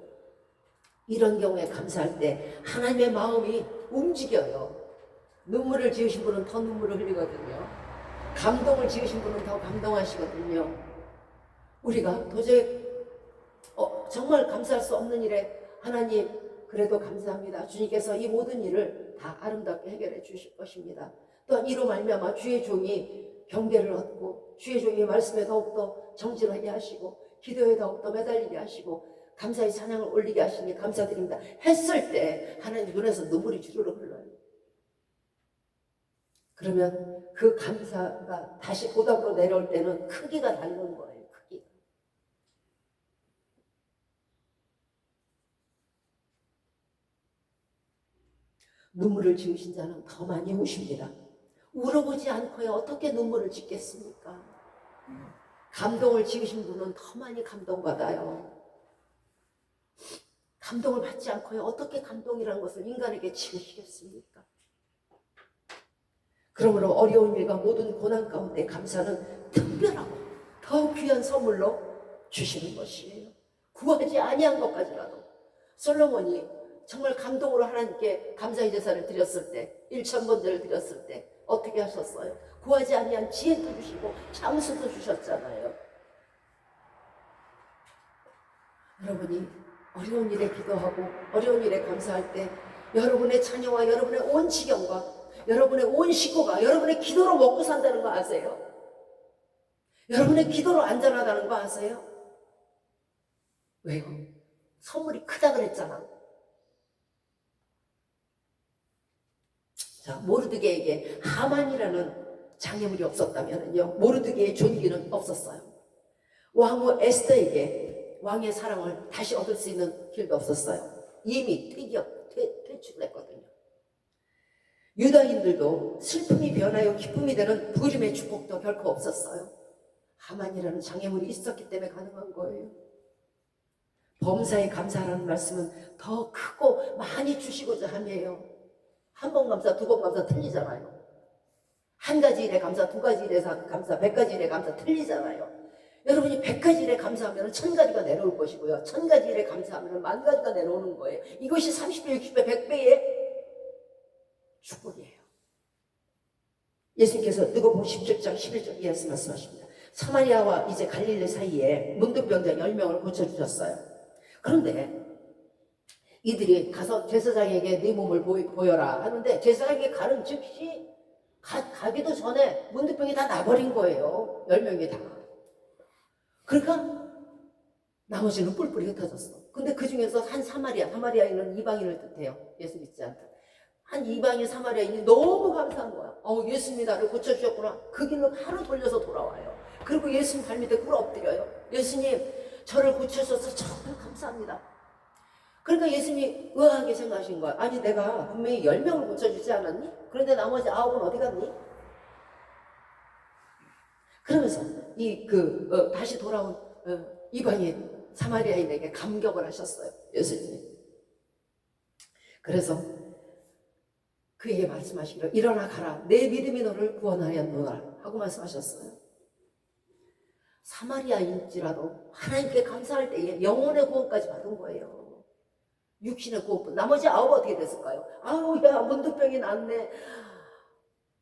이런 경우에 감사할 때 하나님의 마음이 움직여요. 눈물을 지으신 분은 더 눈물을 흘리거든요. 감동을 지으신 분은 더 감동하시거든요. 우리가 도저히 정말 감사할 수 없는 일에 하나님 그래도 감사합니다. 주님께서 이 모든 일을 다 아름답게 해결해 주실 것입니다. 또한 이로 말미암아 주의 종이 경계를 얻고 주의 종이 말씀에 더욱더 정진하게 하시고 기도에 더욱더 매달리게 하시고 감사의 찬양을 올리게 하시니 감사드립니다 했을 때 하나님 눈에서 눈물이 주르륵 흘러요. 그러면 그 감사가 다시 보답으로 내려올 때는 크기가 다른 거예요. 크기가. 눈물을 지으신 자는 더 많이 우십니다. 울어보지 않고야 어떻게 눈물을 짓겠습니까? 감동을 지으신 분은 더 많이 감동받아요. 감동을 받지 않고야 어떻게 감동이라는 것을 인간에게 지으시겠습니까? 그러므로 어려운 일과 모든 고난 가운데 감사는 특별하고 더 귀한 선물로 주시는 것이에요. 구하지 아니한 것까지라도. 솔로몬이 정말 감동으로 하나님께 감사의 제사를 드렸을 때 1,000번제를 드렸을 때 어떻게 하셨어요? 구하지 아니한 지혜도 주시고 장수도 주셨잖아요. 여러분이 어려운 일에 기도하고 어려운 일에 감사할 때 여러분의 자녀와 여러분의 온 지경과 여러분의 온 식구가 여러분의 기도로 먹고 산다는 거 아세요? 여러분의 기도로 안전하다는 거 아세요? 왜요? 선물이 크다 그랬잖아. 자, 모르드게에게 하만이라는 장애물이 없었다면요, 모르드게의 존귀는 없었어요. 왕후 에스더에게 왕의 사랑을 다시 얻을 수 있는 길도 없었어요. 이미 퇴출했거든요. 유다인들도 슬픔이 변하여 기쁨이 되는 부림의 축복도 결코 없었어요. 하만이라는 장애물이 있었기 때문에 가능한 거예요. 범사에 감사하라는 말씀은 더 크고 많이 주시고자 함이에요. 한 번 감사, 두 번 감사 틀리잖아요. 한 가지 일에 감사, 두 가지 일에 감사, 100가지 일에 감사 틀리잖아요. 여러분이 100가지 일에 감사하면 1000가지가 내려올 것이고요. 1000가지 일에 감사하면 10,000가지가 내려오는 거예요. 이것이 30배, 60배, 100배의 축복이에요. 예수님께서 누가복음 17장 11절 이하에서 말씀하십니다. 사마리아와 이제 갈릴리 사이에 문둥병자 10명을 고쳐주셨어요. 그런데 이들이 가서 제사장에게 네 몸을 보여라 하는데 제사장에게 가는 즉시 가기도 전에 문둥병이 다 나버린 거예요. 10명이 다. 그러니까 나머지는 뿔뿔이 흩어졌어. 근데 그 중에서 한 사마리아인은 이방인을 뜻해요. 예수 믿지 않다. 한 이방인 사마리아인이 너무 감사한 거야. 예수님이 나를 고쳐주셨구나. 그 길로 하루 돌려서 돌아와요. 그리고 예수님 발밑에 꿇어 엎드려요. 예수님, 저를 고쳐주셔서 정말 감사합니다. 그러니까 예수님이 의아하게 생각하신 거야. 아니, 내가 분명히 10명을 고쳐주지 않았니? 그런데 나머지 9은 어디 갔니? 그러면서 다시 돌아온 이방인 사마리아인에게 감격을 하셨어요. 예수님이. 그래서 그에게 말씀하시기를 일어나 가라 내 믿음이 너를 구원하였노라 하고 말씀하셨어요. 사마리아인지라도 하나님께 감사할 때에 영혼의 구원까지 받은 거예요. 육신의 구원뿐. 나머지 9 어떻게 됐을까요? 아우 야 문둥병이 났네.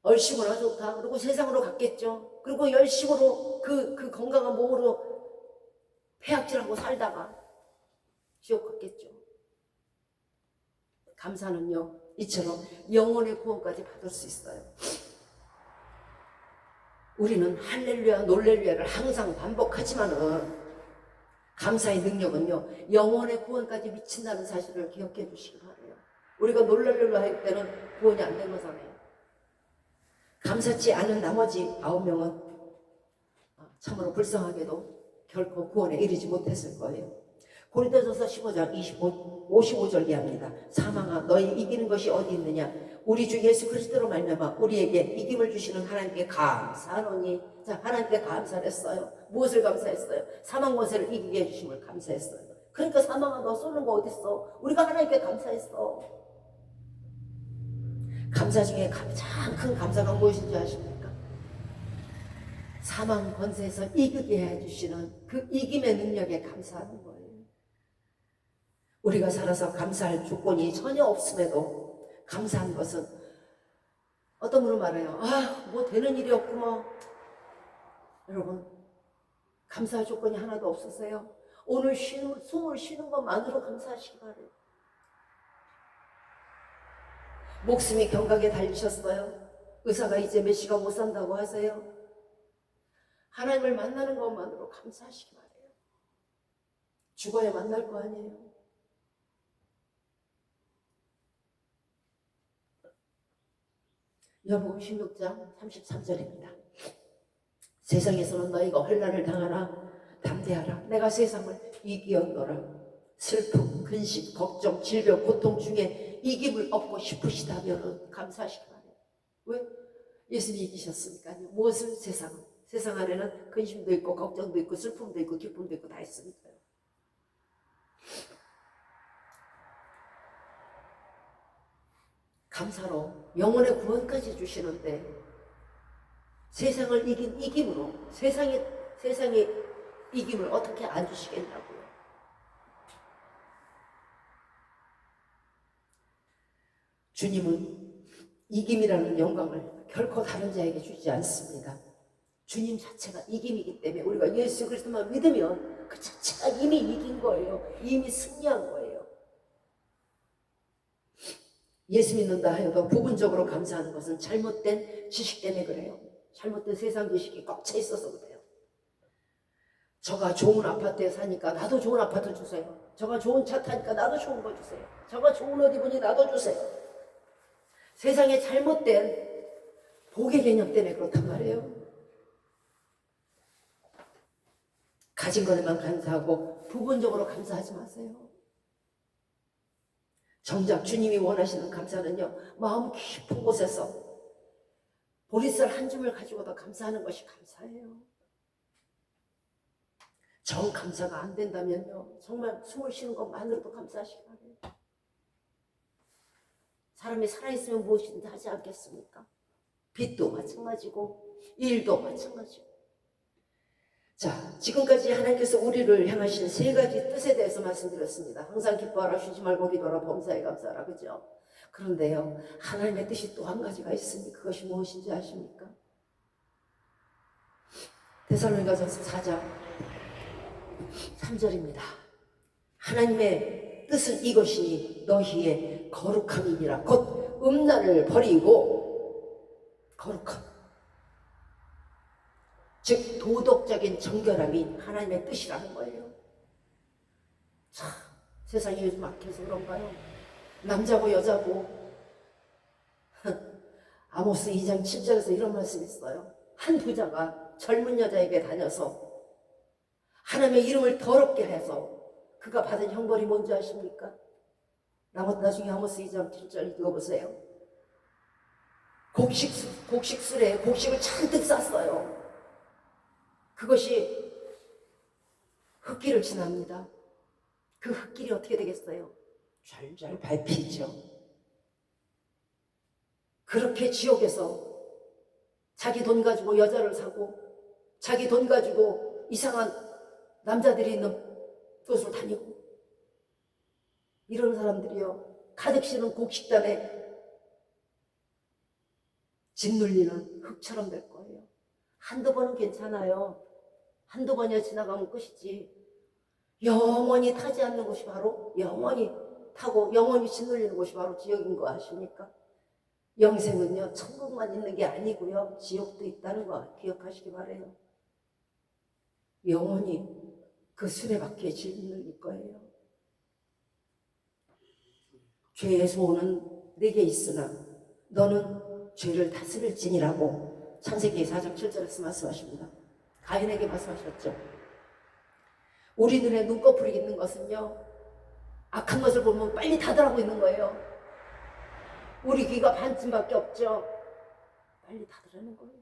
얼씨구나 좋다. 그리고 세상으로 갔겠죠. 그리고 열심으로 그 건강한 몸으로 폐악질하고 살다가 지옥 갔겠죠. 감사는요 이처럼 영혼의 구원까지 받을 수 있어요. 우리는 할렐루야 놀렐루야를 항상 반복하지만은 감사의 능력은요 영혼의 구원까지 미친다는 사실을 기억해 주시기 바라요. 우리가 놀렐루야 할 때는 구원이 안 된 거잖아요. 감사치 않은 나머지 9명은 참으로 불쌍하게도 결코 구원에 이르지 못했을 거예요. 고린도전서 15장 55절 이하입니다. 사망아 너희 이기는 것이 어디 있느냐 우리 주 예수 그리스도로 말미암아 우리에게 이김을 주시는 하나님께 감사하노니. 자, 하나님께 감사했어요. 무엇을 감사했어요? 사망 권세를 이기게 해주심을 감사했어요. 그러니까 사망아 너 쏘는 거 어딨어? 우리가 하나님께 감사했어. 감사 중에 가장 큰 감사가 무엇인지 아십니까? 사망 권세에서 이기게 해주시는 그 이김의 능력에 감사하는 거예요. 우리가 살아서 감사할 조건이 전혀 없음에도 감사한 것은 어떤 분은 말해요. 뭐 되는 일이 없구먼. 여러분 감사할 조건이 하나도 없으세요? 오늘 숨을 쉬는 것만으로 감사하시기 바래요. 목숨이 경각에 달리셨어요. 의사가 이제 몇 시간 못 산다고 하세요. 하나님을 만나는 것만으로 감사하시기 바래요. 죽어야 만날 거 아니에요. 요한복음 16장 33절입니다. 세상에서는 너희가 환난을 당하나 담대하라. 내가 세상을 이기었노라. 슬픔, 근심, 걱정, 질병, 고통 중에 이김을 얻고 싶으시다면 감사하시기 바래요. 왜? 예수님이 이기셨으니까요. 무엇을? 세상은. 세상 안에는 근심도 있고 걱정도 있고 슬픔도 있고 기쁨도 있고 다 있으니까요. 감사로 영혼의 구원까지 주시는데 세상을 이긴 이김으로 세상의 이김을 어떻게 안 주시겠냐고요. 주님은 이김이라는 영광을 결코 다른 자에게 주지 않습니다. 주님 자체가 이김이기 때문에 우리가 예수 그리스도만 믿으면 그 자체가 이미 이긴 거예요. 이미 승리한 거예요. 예수 믿는다 하여도 부분적으로 감사하는 것은 잘못된 지식 때문에 그래요. 잘못된 세상 지식이 꽉 차 있어서 그래요. 저가 좋은 아파트에 사니까 나도 좋은 아파트 주세요. 저가 좋은 차 타니까 나도 좋은 거 주세요. 저가 좋은 옷 입으니 나도 주세요. 세상에 잘못된 복의 개념 때문에 그렇단 말이에요. 가진 것에만 감사하고 부분적으로 감사하지 마세요. 정작 주님이 원하시는 감사는요, 마음 깊은 곳에서 보리쌀 한 줌을 가지고도 감사하는 것이 감사해요. 정 감사가 안 된다면요, 정말 숨을 쉬는 것만으로도 감사하시기 바래요. 사람이 살아있으면 무엇이든지 하지 않겠습니까? 빚도 마찬가지고 일도 마찬가지고. 자, 지금까지 하나님께서 우리를 향하신 3가지 뜻에 대해서 말씀드렸습니다. 항상 기뻐하라, 쉬지 말고 기도하라, 범사에 감사하라, 그죠? 그런데요, 하나님의 뜻이 또 한 가지가 있으니 그것이 무엇인지 아십니까? 데살로니가전서 4장 3절입니다. 하나님의 뜻은 이것이니 너희의 거룩함이니라. 곧 음란을 버리고 거룩함, 즉 도덕적인 정결함이 하나님의 뜻이라는 거예요. 참 세상이 요즘 악해서 그런가요? 남자고 여자고 아모스 2장 7절에서 이런 말씀이 있어요. 한 부자가 젊은 여자에게 다녀서 하나님의 이름을 더럽게 해서 그가 받은 형벌이 뭔지 아십니까? 나중에 아모스 2장 7절 읽어보세요. 곡식술에 곡식을 잔뜩 쌌어요. 그것이 흙길을 지납니다. 그 흙길이 어떻게 되겠어요? 잘 밟히죠. 그렇게 지옥에서 자기 돈 가지고 여자를 사고 자기 돈 가지고 이상한 남자들이 있는 곳을 다니고 이런 사람들이요 가득 실은 곡식단에 짓눌리는 흙처럼 될 거예요. 한두 번은 괜찮아요. 한두 번이야 지나가면 끝이지. 영원히 타지 않는 곳이 바로 영원히 타고 영원히 짓눌리는 곳이 바로 지옥인 거 아십니까? 영생은요 천국만 있는 게 아니고요 지옥도 있다는 거 기억하시기 바래요. 영원히 그 수레바퀴에 짓눌릴 거예요. 죄의 소원은 내게 있으나 너는 죄를 다스릴지니라고 창세기 4장 7절에서 말씀하십니다. 가인에게 말씀하셨죠. 우리 눈에 눈꺼풀이 있는 것은요 악한 것을 보면 빨리 닫으라고 있는 거예요. 우리 귀가 반쯤밖에 없죠. 빨리 닫으라는 거예요.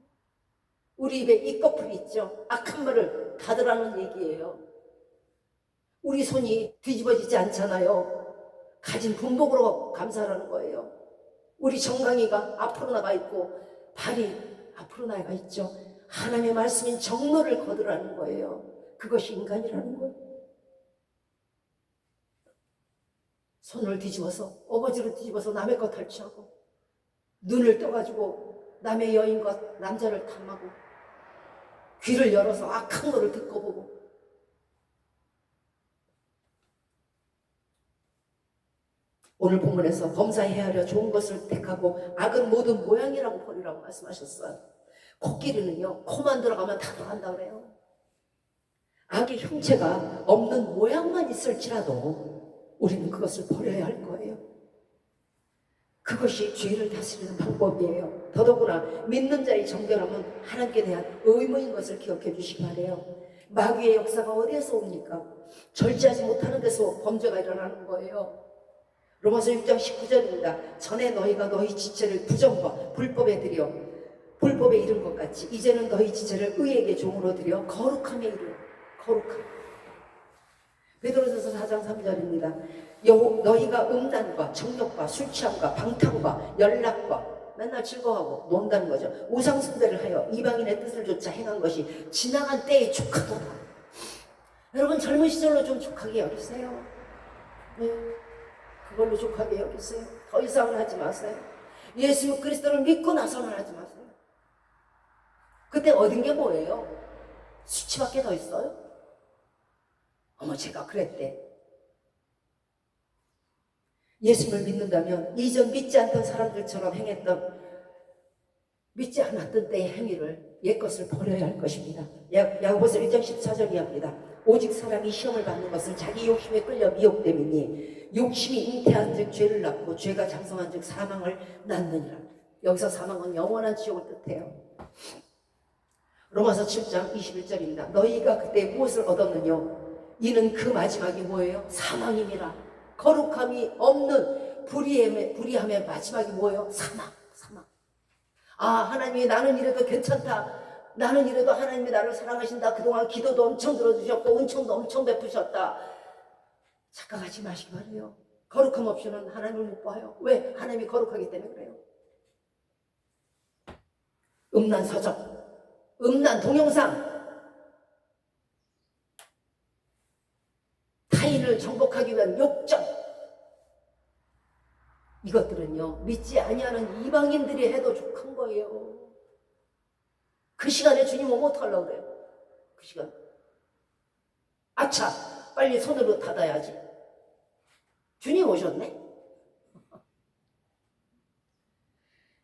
우리 입에 입꺼풀이 있죠. 악한 말을 닫으라는 얘기예요. 우리 손이 뒤집어지지 않잖아요. 가진 분복으로 감사하라는 거예요. 우리 정강이가 앞으로 나가 있고 발이 앞으로 나가 있죠. 하나님의 말씀인 정로를 거두라는 거예요. 그것이 인간이라는 거예요. 손을 뒤집어서 어거지로 뒤집어서 남의 것 탈취하고 눈을 떠가지고 남의 여인과 남자를 탐하고 귀를 열어서 악한 거를 듣고 보고 오늘 본문에서 범사에 하려 좋은 것을 택하고 악은 모든 모양이라고 버리라고 말씀하셨어요. 코끼리는요 코만 들어가면 다 들어간다 그래요. 악의 형체가 없는 모양만 있을지라도 우리는 그것을 버려야 할 거예요. 그것이 죄를 다스리는 방법이에요. 더더구나 믿는 자의 정결함은 하나님께 대한 의무인 것을 기억해 주시기 바래요. 마귀의 역사가 어디에서 옵니까? 절제하지 못하는 데서 범죄가 일어나는 거예요. 로마서 6장 19절입니다. 전에 너희가 너희 지체를 부정과 불법에 들여 불법에 이른 것 같이 이제는 너희 지체를 의에게 종으로 들여 거룩함에 이르. 거룩함. 베드로전서 4장 3절입니다. 너희가 음란과 정욕과 술 취함과 방탕과 연락과 맨날 즐거워하고 논다는 거죠. 우상 숭배를 하여 이방인의 뜻을 조차 행한 것이 지나간 때의 족하도다. 여러분 젊은 시절로 좀 족하게 여기세요. 네, 그걸로 족하게 여기세요. 더 이상은 하지 마세요. 예수 그리스도를 믿고 나서는 하지 마세요. 그때 얻은 게 뭐예요? 수치밖에 더 있어요? 어머 제가 그랬대. 예수를 믿는다면 이전 믿지 않던 사람들처럼 행했던 믿지 않았던 때의 행위를 옛것을 버려야 할 것입니다. 야고보서 1장 14절이 합니다. 오직 사람이 시험을 받는 것은 자기 욕심에 끌려 미혹됨이니 욕심이 잉태한 즉 죄를 낳고 죄가 장성한 즉 사망을 낳느니라. 여기서 사망은 영원한 지옥을 뜻해요. 로마서 7장 21절입니다. 너희가 그때 무엇을 얻었느냐? 이는 그 마지막이 뭐예요? 사망임이라. 거룩함이 없는 불의함의 마지막이 뭐예요? 사망. 아 하나님이 나는 이래도 괜찮다. 나는 이래도 하나님이 나를 사랑하신다. 그동안 기도도 엄청 들어주셨고 은총도 엄청 베푸셨다. 착각하지 마시기 바래요. 거룩함 없이는 하나님을 못 봐요. 왜? 하나님이 거룩하기 때문에 그래요. 음란 서적, 음란 동영상, 타인을 정복하기 위한 욕정, 이것들은요 믿지 아니하는 이방인들이 해도 족한 거예요. 그 시간에 주님은 어떡하려고 그래요? 그 시간 아차 빨리 손으로 닫아야지. 주님 오셨네?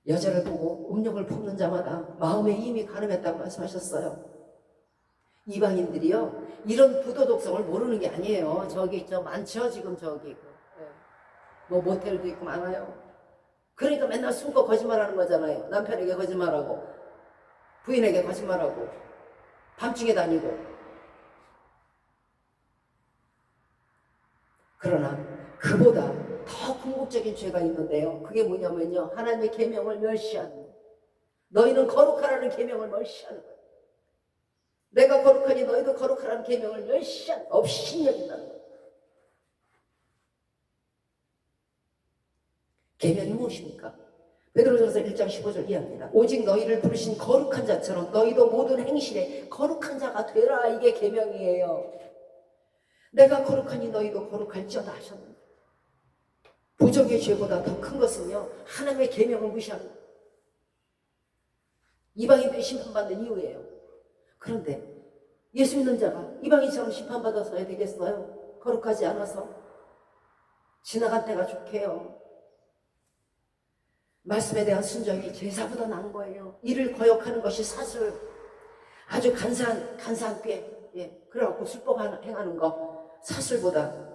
여자를 보고 음욕을 품는 자마다 마음에 이미 가늠했다고 말씀하셨어요. 이방인들이요 이런 부도덕성을 모르는 게 아니에요. 저기 많죠 지금 저기 뭐 모텔도 있고 많아요. 그러니까 맨날 숨고 거짓말하는 거잖아요. 남편에게 거짓말하고 부인에게 거짓말하고 밤중에 다니고. 그러나 그보다 더 궁극적인 죄가 있는데요. 그게 뭐냐면요 하나님의 계명을 멸시하는 거예요. 너희는 거룩하라는 계명을 멸시하는 거예요. 내가 거룩하니 너희도 거룩하라는 계명을 멸시한 없이 여긴다는 거예요. 계명이 무엇입니까? 베드로전서 1장 15절 이하입니다. 오직 너희를 부르신 거룩한 자처럼 너희도 모든 행실에 거룩한 자가 되라. 이게 계명이에요. 내가 거룩하니 너희도 거룩할지어다 하셨는데, 부정의 죄보다 더 큰 것은요, 하나님의 계명을 무시하는 거예요. 이방인들이 심판받는 이유예요. 그런데 예수 믿는 자가 이방인처럼 심판받아서야 되겠어요? 거룩하지 않아서? 지나간 때가 좋게요. 말씀에 대한 순종이 제사보다 나은 거예요. 이를 거역하는 것이 사슬, 아주 간사한 꾀, 그래갖고 술법 행하는 거, 사술과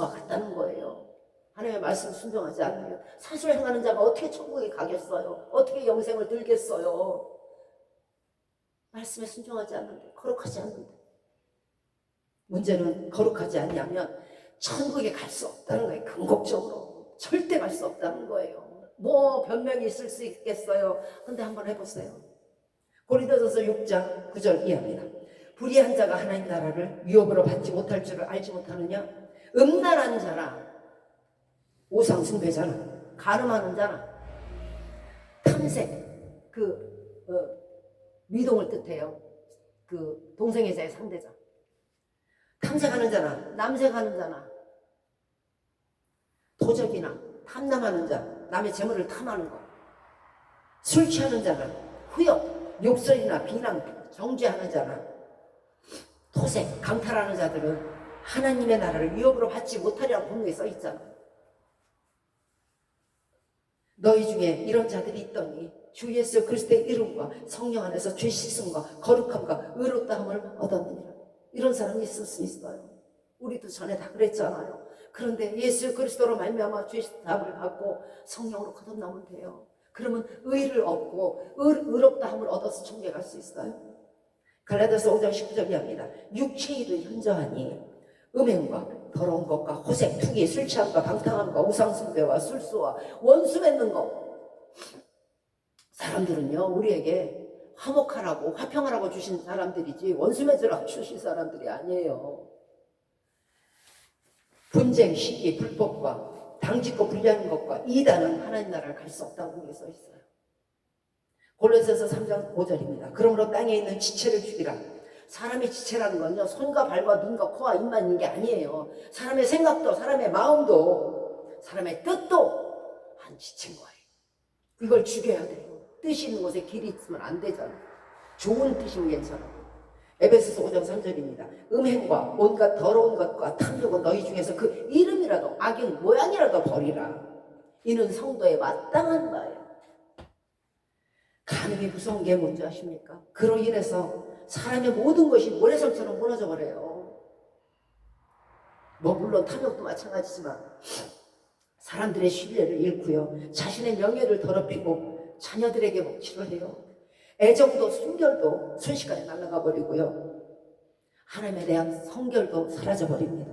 같다는 거예요. 하나님의 말씀 순종하지 않으면 사술 행하는 자가 어떻게 천국에 가겠어요? 어떻게 영생을 들겠어요? 말씀에 순종하지 않는데, 거룩하지 않는데. 문제는 거룩하지 않냐면 천국에 갈 수 없다는 거예요. 궁극적으로 절대 갈 수 없다는 거예요. 뭐 변명이 있을 수 있겠어요. 근데 한번 해보세요. 고린도전서 6장 9절 이하입니다. 불의한 자가 하나님 나라를 유업으로 받지 못할 줄을 알지 못하느냐? 음란한 자나 우상 숭배자나 가늠하는 자나 탐색, 미동을 뜻해요. 동성애 자의 상대자. 탐색하는 자나 남색하는 자나 도적이나 탐남하는 자, 남의 재물을 탐하는 것, 술 취하는 자나 후욕, 욕설이나 비난, 정죄하는 자나 토색, 강탈하는 자들은 하나님의 나라를 유업으로 받지 못하리라고 본문에 써 있잖아요. 너희 중에 이런 자들이 있더니 주 예수 그리스도의 이름과 성령 안에서 죄 씻음과 거룩함과 의롭다함을 얻었느니라. 이런 사람이 있을 수 있어요. 우리도 전에 다 그랬잖아요. 그런데 예수 그리스도로 말미암아 죄 사함을 받고 성령으로 거듭나면 돼요. 그러면 의를 얻고 의롭다함을 얻어서 천국에 갈 수 있어요. 갈라디아서 5장 19절 이하입니다. 육체의 일은 현저하니 음행과 더러운 것과 호색, 투기, 술 취함과 방탕함과 우상숭배와 술수와 원수 맺는 것. 사람들은요, 우리에게 화목하라고 화평하라고 주신 사람들이지 원수 맺으라고 주신 사람들이 아니에요. 분쟁, 시기, 불법과 당짓고 불리하는 것과 이단은 하나님 나라를 갈 수 없다고 써 있어요. 골로새서 3장 5절입니다. 그러므로 땅에 있는 지체를 죽이라. 사람의 지체라는 건요, 손과 발과 눈과 코와 입만 있는 게 아니에요. 사람의 생각도, 사람의 마음도, 사람의 뜻도 한 지체인 거예요. 이걸 죽여야 돼요. 뜻이 있는 곳에 길이 있으면 안 되잖아요. 좋은 뜻이면 괜찮아요. 에베소서 5장 3절입니다. 음행과 온갖 더러운 것과 탐욕은 너희 중에서 그 이름이라도 악인 모양이라도 버리라. 이는 성도에 마땅한 바예요. 간음이 무서운 게 뭔지 아십니까? 그로 인해서 사람의 모든 것이 모래성처럼 무너져 버려요. 물론 탐욕도 마찬가지지만 사람들의 신뢰를 잃고요, 자신의 명예를 더럽히고 자녀들에게 목취를 해요. 애정도 순결도 순식간에 날아가 버리고요, 하나님에 대한 성결도 사라져 버립니다.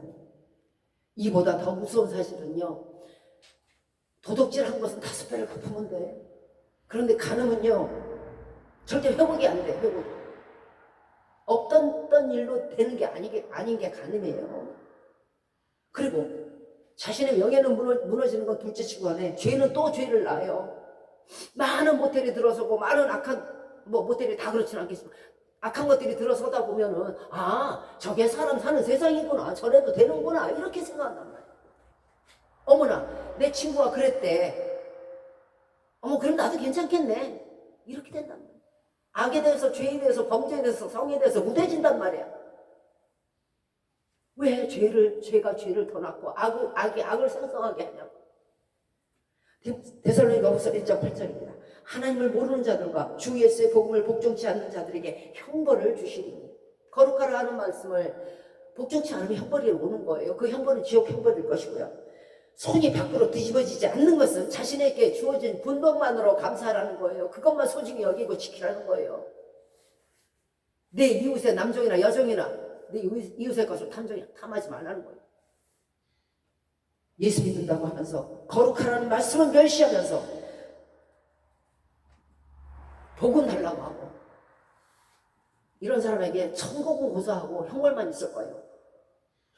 이보다 더 무서운 사실은요, 도둑질한 것은 5배를 갚으면 돼. 그런데 간음은요, 절대 회복이 안 돼. 회복. 없던 일로 되는 게 아닌 게 간음이에요. 그리고 자신의 명예는 무너지는 건 둘째치고 간에 죄는 또 죄를 낳아요. 많은 모텔에 들어서고 많은 악한 모텔이 다 그렇지는 않겠지만 악한 것들이 들어서다 보면은 저게 사람 사는 세상이구나, 저래도 되는구나, 이렇게 생각한단 말이에요. 어머나 내 친구가 그랬대, 그럼 나도 괜찮겠네, 이렇게 된단 말이에요. 악에 대해서, 죄에 대해서, 범죄에 대해서, 성에 대해서 무뎌진단 말이야. 왜 죄가 죄를 더 낳고 악이 악을 생성하게 하냐고. 데살로니가후서 1장 8절입니다. 하나님을 모르는 자들과 주 예수의 복음을 복종치 않는 자들에게 형벌을 주시리니. 거룩하라 하는 말씀을 복종치 않으면 형벌이 오는 거예요. 그 형벌은 지옥 형벌일 것이고요. 손이 밖으로 뒤집어지지 않는 것은 자신에게 주어진 분법만으로 감사하라는 거예요. 그것만 소중히 여기고 지키라는 거예요. 내 이웃의 남종이나 여종이나 내 이웃의 것을 탐하지 말라는 거예요. 예수 믿는다고 하면서 거룩하라는 말씀을 멸시하면서 복음 달라고 하고, 이런 사람에게 천국은 고사하고 형벌만 있을 거예요.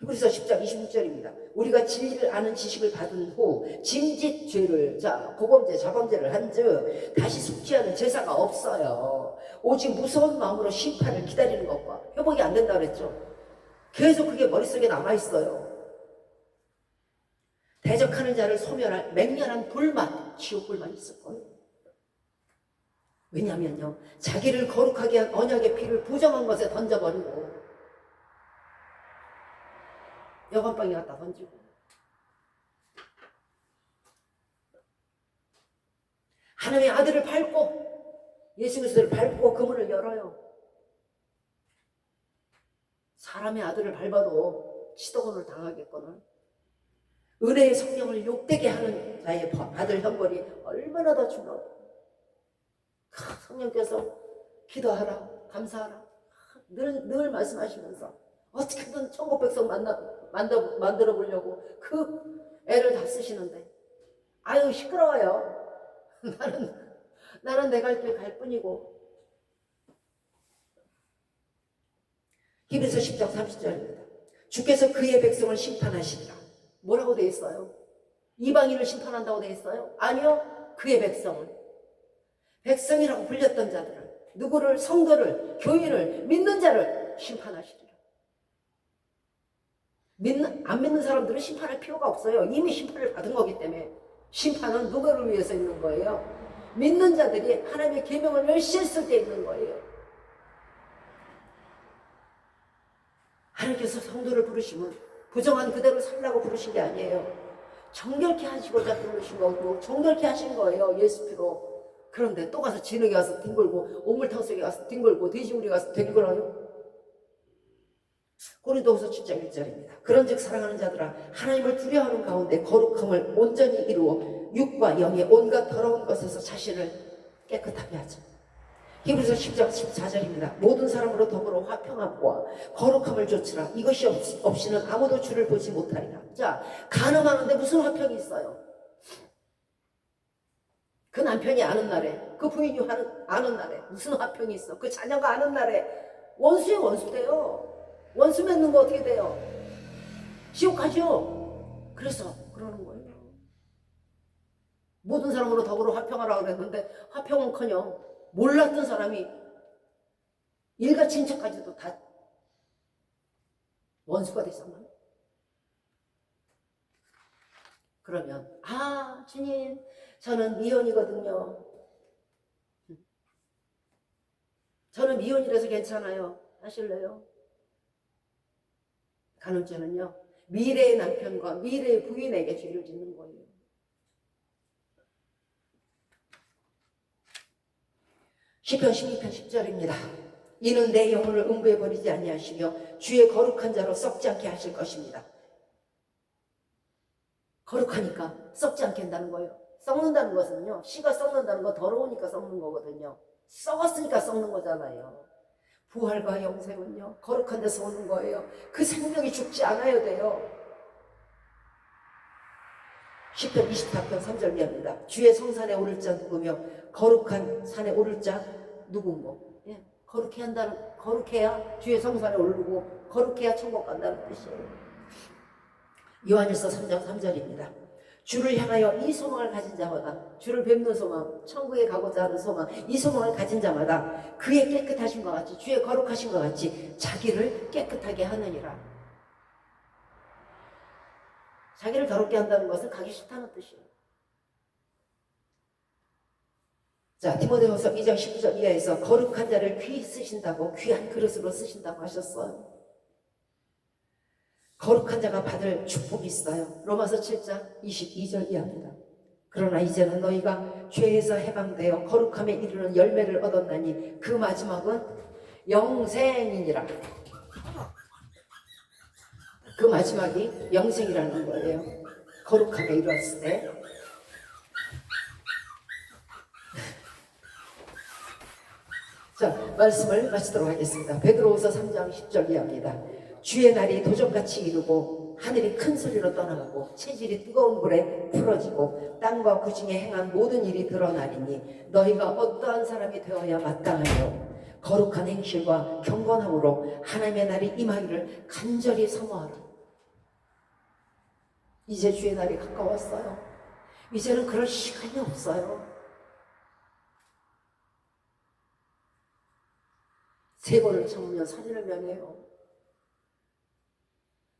히브리서 10장 26절입니다. 우리가 진리를 아는 지식을 받은 후 짐짓 죄를, 고범죄 자범죄를 한즉 다시 속죄하는 제사가 없어요. 오직 무서운 마음으로 심판을 기다리는 것과 회복이 안 된다 그랬죠. 계속 그게 머릿속에 남아있어요. 대적하는 자를 소멸할 맹렬한 불만, 지옥 불만이 있을 거예요. 왜냐면요, 자기를 거룩하게 한 언약의 피를 부정한 것에 던져버리고 여관방에 갖다 던지고, 하나님의 아들을 밟고, 예수 그리스도를 밟고 그 문을 열어요. 사람의 아들을 밟아도 시동을 당하겠거든. 은혜의 성령을 욕되게 하는 자의 받을 형벌이 얼마나 더 중요해. 성령께서 기도하라, 감사하라 늘 말씀하시면서 어떻게든 천국 백성 만들어 보려고 그 애를 다 쓰시는데, 아유 시끄러워요. 나는 내 갈 길 갈 뿐이고. 히브리서 10장 30절입니다. 주께서 그의 백성을 심판하시리라. 뭐라고 돼 있어요? 이방인을 심판한다고 돼 있어요? 아니요. 그의 백성이라고 불렸던 자들을, 누구를? 성도를, 교인을, 믿는 자를 심판하시리라. 안 믿는 사람들은 심판할 필요가 없어요. 이미 심판을 받은 거기 때문에. 심판은 누구를 위해서 있는 거예요? 믿는 자들이 하나님의 계명을 열심히 쓸 때 있는 거예요. 하나님께서 성도를 부르시면 부정한 그대로 살라고 부르신 게 아니에요. 정결케 하시고자 부르신 거고, 정결케 하신 거예요. 예수 피로. 그런데 또 가서 진흙에 가서 뒹굴고, 오물탕 속에 가서 뒹굴고, 돼지우리 가서 뒹굴어요. 고린도후서 7장 1절입니다. 그런즉 사랑하는 자들아, 하나님을 두려워하는 가운데 거룩함을 온전히 이루어 육과 영의 온갖 더러운 것에서 자신을 깨끗하게 하자. 히브리서 10장 14절입니다. 모든 사람으로 더불어 화평함과 거룩함을 좇으라. 이것이 없이는 아무도 주를 보지 못하리라. 자, 간음하는데 무슨 화평이 있어요? 그 남편이 아는 날에, 그 부인이 아는 날에 무슨 화평이 있어? 그 자녀가 아는 날에 원수의 원수 돼요. 원수 맺는 거 어떻게 돼요? 지옥 가죠. 그래서 그러는 거예요. 모든 사람으로 더불어 화평하라고 그랬는데 화평은커녕 몰랐던 사람이 일가 친척까지도 다 원수가 됐었나요? 그러면 주님, 저는 미혼이거든요. 저는 미혼이라서 괜찮아요. 하실래요? 간음죄는요, 미래의 남편과 미래의 부인에게 죄를 짓는 거예요. 시편 12편 10절입니다. 이는 내 영혼을 음부에 버리지 아니하시며 주의 거룩한 자로 썩지 않게 하실 것입니다. 거룩하니까 썩지 않게 한다는 거예요. 썩는다는 것은요, 씨가 썩는다는 건 더러우니까 썩는 거거든요. 썩었으니까 썩는 거잖아요. 부활과 영생은요, 거룩한 데서 오는 거예요. 그 생명이 죽지 않아야 돼요. 시편 24편 3절 미합니다. 주의 성산에 오를 자 누구며 거룩한 산에 오를 자 누군고. 예, 거룩해야 주의 성산에 오르고 거룩해야 천국 간다는 뜻이에요. 요한일서 3장 3절입니다. 주를 향하여 이 소망을 가진 자마다, 주를 뵙는 소망, 천국에 가고자 하는 소망, 이 소망을 가진 자마다 그의 깨끗하신 것 같이, 주의 거룩하신 것 같이 자기를 깨끗하게 하느니라. 자기를 더럽게 한다는 것은 가기 싫다는 뜻이에요. 자, 디모데후서 2장 19절 이하에서 거룩한 자를 귀히 쓰신다고, 귀한 그릇으로 쓰신다고 하셨어요. 거룩한 자가 받을 축복이 있어요. 로마서 7장 22절 이하입니다. 그러나 이제는 너희가 죄에서 해방되어 거룩함에 이르는 열매를 얻었나니 그 마지막은 영생이니라. 그 마지막이 영생이라는 거예요. 거룩함에 이르렀을 때. 자, 말씀을 마치도록 하겠습니다. 베드로후서 3장 10절 이하입니다. 주의 날이 도적같이 이르고 하늘이 큰 소리로 떠나가고 체질이 뜨거운 불에 풀어지고 땅과 그 중에 행한 모든 일이 드러나리니 너희가 어떠한 사람이 되어야 마땅하며 거룩한 행실과 경건함으로 하나님의 날이 임하기를 간절히 사모하라. 이제 주의 날이 가까웠어요. 이제는 그럴 시간이 없어요. 세 번을 참으면 살인을 명해요.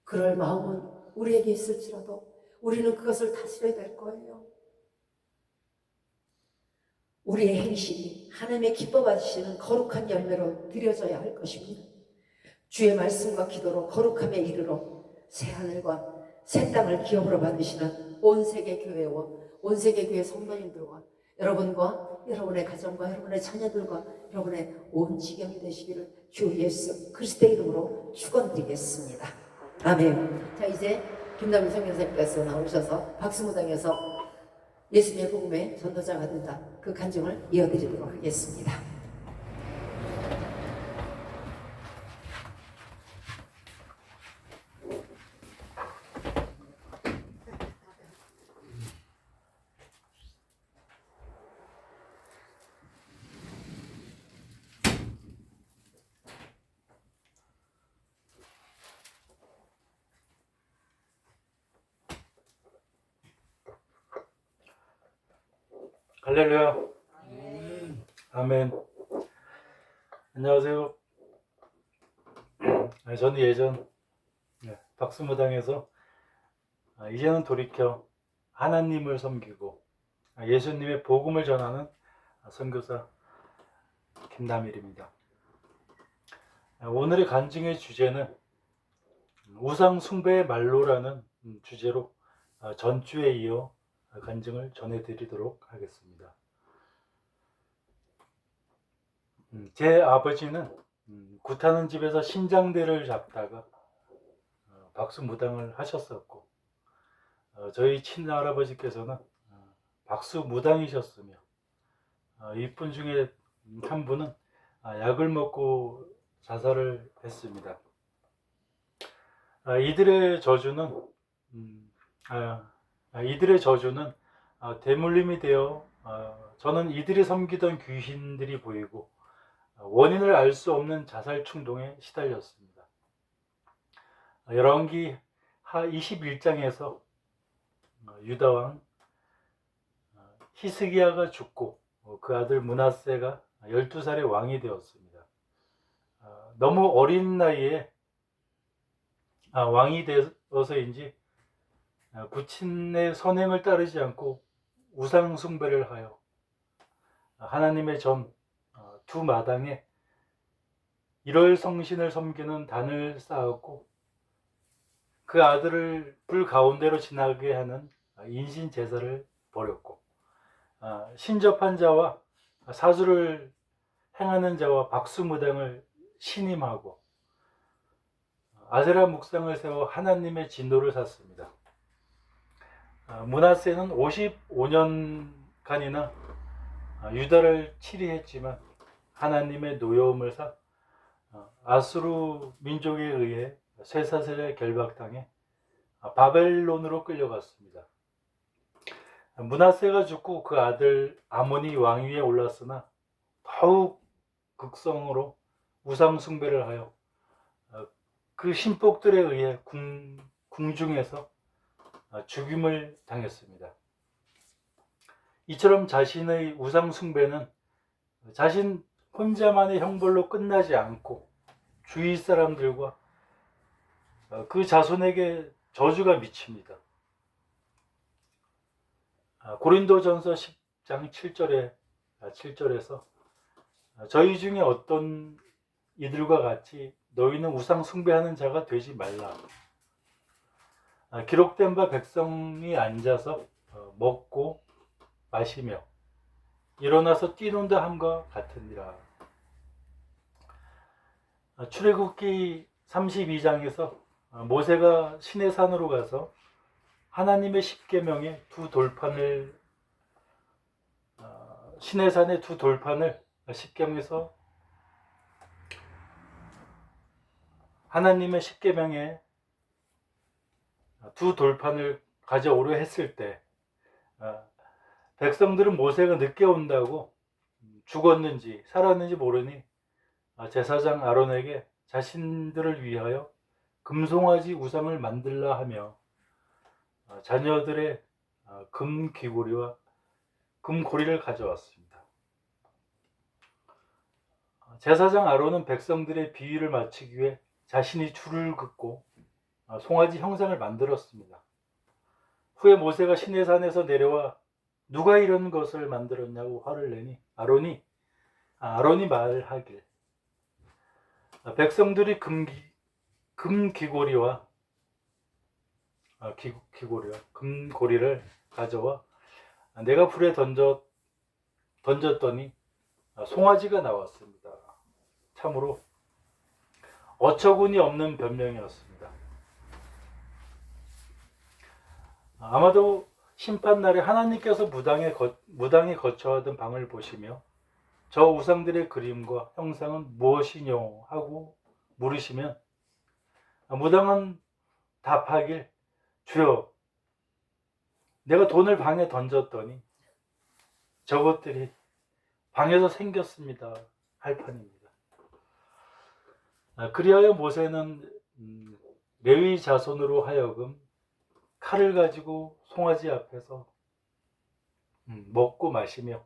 그럴 마음은 우리에게 있을지라도 우리는 그것을 다스려야 될 거예요. 우리의 행실이 하나님의 기뻐 받으시는 거룩한 열매로 드려져야 할 것입니다. 주의 말씀과 기도로 거룩함에 이르러 새 하늘과 새 땅을 기업으로 받으시는 온 세계 교회와 온 세계 교회 성도님들과 여러분과 여러분의 가정과 여러분의 자녀들과 여러분의 온 지경이 되시기를 주 예수 그리스도의 이름으로 축원드리겠습니다. 아멘. 자, 이제 김남일 선교사님께서 나오셔서 박수무당에서 예수님의 복음의 전도자가 된다, 그 간증을 이어드리도록 하겠습니다. 할렐루야. 아멘. 안녕하세요. 저는 예전 박수무당에서 이제는 돌이켜 하나님을 섬기고 예수님의 복음을 전하는 선교사 김남일입니다. 오늘의 간증의 주제는 우상 숭배의 말로라는 주제로 전주에 이어 간증을 전해드리도록 하겠습니다. 제 아버지는 굿하는 집에서 신장대를 잡다가 박수무당을 하셨었고, 저희 친할아버지께서는 박수무당이셨으며, 이분 중에 한 분은 약을 먹고 자살을 했습니다. 이들의 저주는 대물림이 되어 저는 이들이 섬기던 귀신들이 보이고 원인을 알 수 없는 자살 충동에 시달렸습니다. 열왕기 하 21장에서 유다왕 히스기야가 죽고 그 아들 므낫세가 12살의 왕이 되었습니다. 너무 어린 나이에 왕이 되어서인지 부친의 선행을 따르지 않고 우상 숭배를 하여 하나님의 전 두 마당에 일월성신을 섬기는 단을 쌓았고, 그 아들을 불 가운데로 지나게 하는 인신 제사를 벌였고, 신접한 자와 사수를 행하는 자와 박수무당을 신임하고 아세라 묵상을 세워 하나님의 진노를 샀습니다. 므낫세는 55년간이나 유다를 치리했지만 하나님의 노여움을 사 아수르 민족에 의해 쇠사슬에 결박당해 바벨론으로 끌려갔습니다. 므낫세가 죽고 그 아들 아몬이 왕위에 올랐으나 더욱 극성으로 우상 숭배를 하여 그 신복들에 의해 궁중에서 죽임을 당했습니다. 이처럼 자신의 우상 숭배는 자신 혼자만의 형벌로 끝나지 않고 주위 사람들과 그 자손에게 저주가 미칩니다. 고린도전서 10장 7절에서 저희 중에 어떤 이들과 같이 너희는 우상 숭배하는 자가 되지 말라. 기록된 바 백성이 앉아서 먹고 마시며 일어나서 뛰논다 함과 같으니라. 출애굽기 32장에서 모세가 시내산으로 가서 하나님의 십계명의 시내산의 두 돌판을 십계명에서 하나님의 십계명의 두 돌판을 가져오려 했을 때 백성들은 모세가 늦게 온다고 죽었는지 살았는지 모르니 제사장 아론에게 자신들을 위하여 금송아지 우상을 만들라 하며 자녀들의 금 귀고리와 금고리를 가져왔습니다. 제사장 아론은 백성들의 비위를 맞추기 위해 자신이 줄을 긋고 송아지 형상을 만들었습니다. 후에 모세가 시내산에서 내려와 누가 이런 것을 만들었냐고 화를 내니 아론이 말하길 백성들이 금고리와 금고리를 가져와 내가 불에 던졌더니 송아지가 나왔습니다. 참으로 어처구니 없는 변명이었습니다. 아마도 심판날에 하나님께서 무당이 거처하던 방을 보시며 저 우상들의 그림과 형상은 무엇이뇨 하고 물으시면 무당은 답하길 주여 내가 돈을 방에 던졌더니 저것들이 방에서 생겼습니다 할 판입니다. 그리하여 모세는 레위 자손으로 하여금 칼을 가지고 송아지 앞에서 먹고 마시며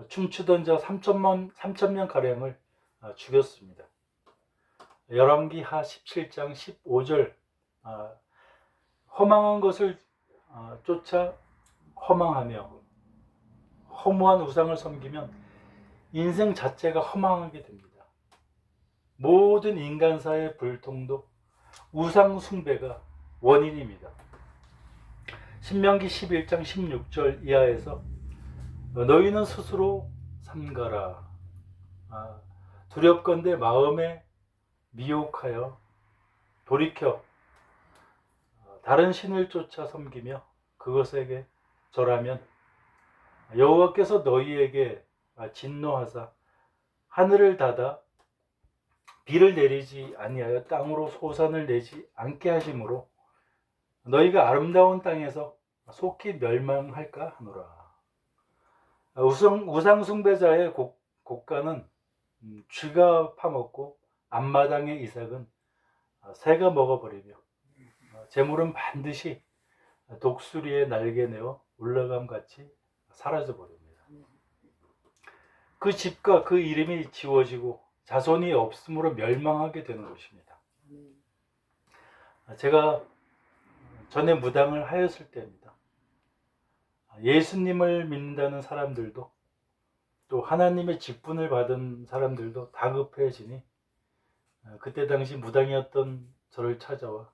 춤추던 자 3천명 가량을 죽였습니다. 열왕기하 17장 15절 허망한 것을 쫓아 허망하며 허무한 우상을 섬기면 인생 자체가 허망하게 됩니다. 모든 인간사의 불통도 우상 숭배가 원인입니다. 신명기 11장 16절 이하에서 너희는 스스로 삼가라. 두렵건대 마음에 미혹하여 돌이켜 다른 신을 쫓아 섬기며 그것에게 절하면 여호와께서 너희에게 진노하사 하늘을 닫아 비를 내리지 아니하여 땅으로 소산을 내지 않게 하심으로 너희가 아름다운 땅에서 속히 멸망할까 하노라. 우상 숭배자의 곡간은 쥐가 파먹고 앞마당의 이삭은 새가 먹어버리며 재물은 반드시 독수리의 날개 내어 올라감같이 사라져버립니다. 그 집과 그 이름이 지워지고 자손이 없으므로 멸망하게 되는 것입니다. 제가 전에 무당을 하였을 때입니다. 예수님을 믿는다는 사람들도 또 하나님의 직분을 받은 사람들도 다급해지니 그때 당시 무당이었던 저를 찾아와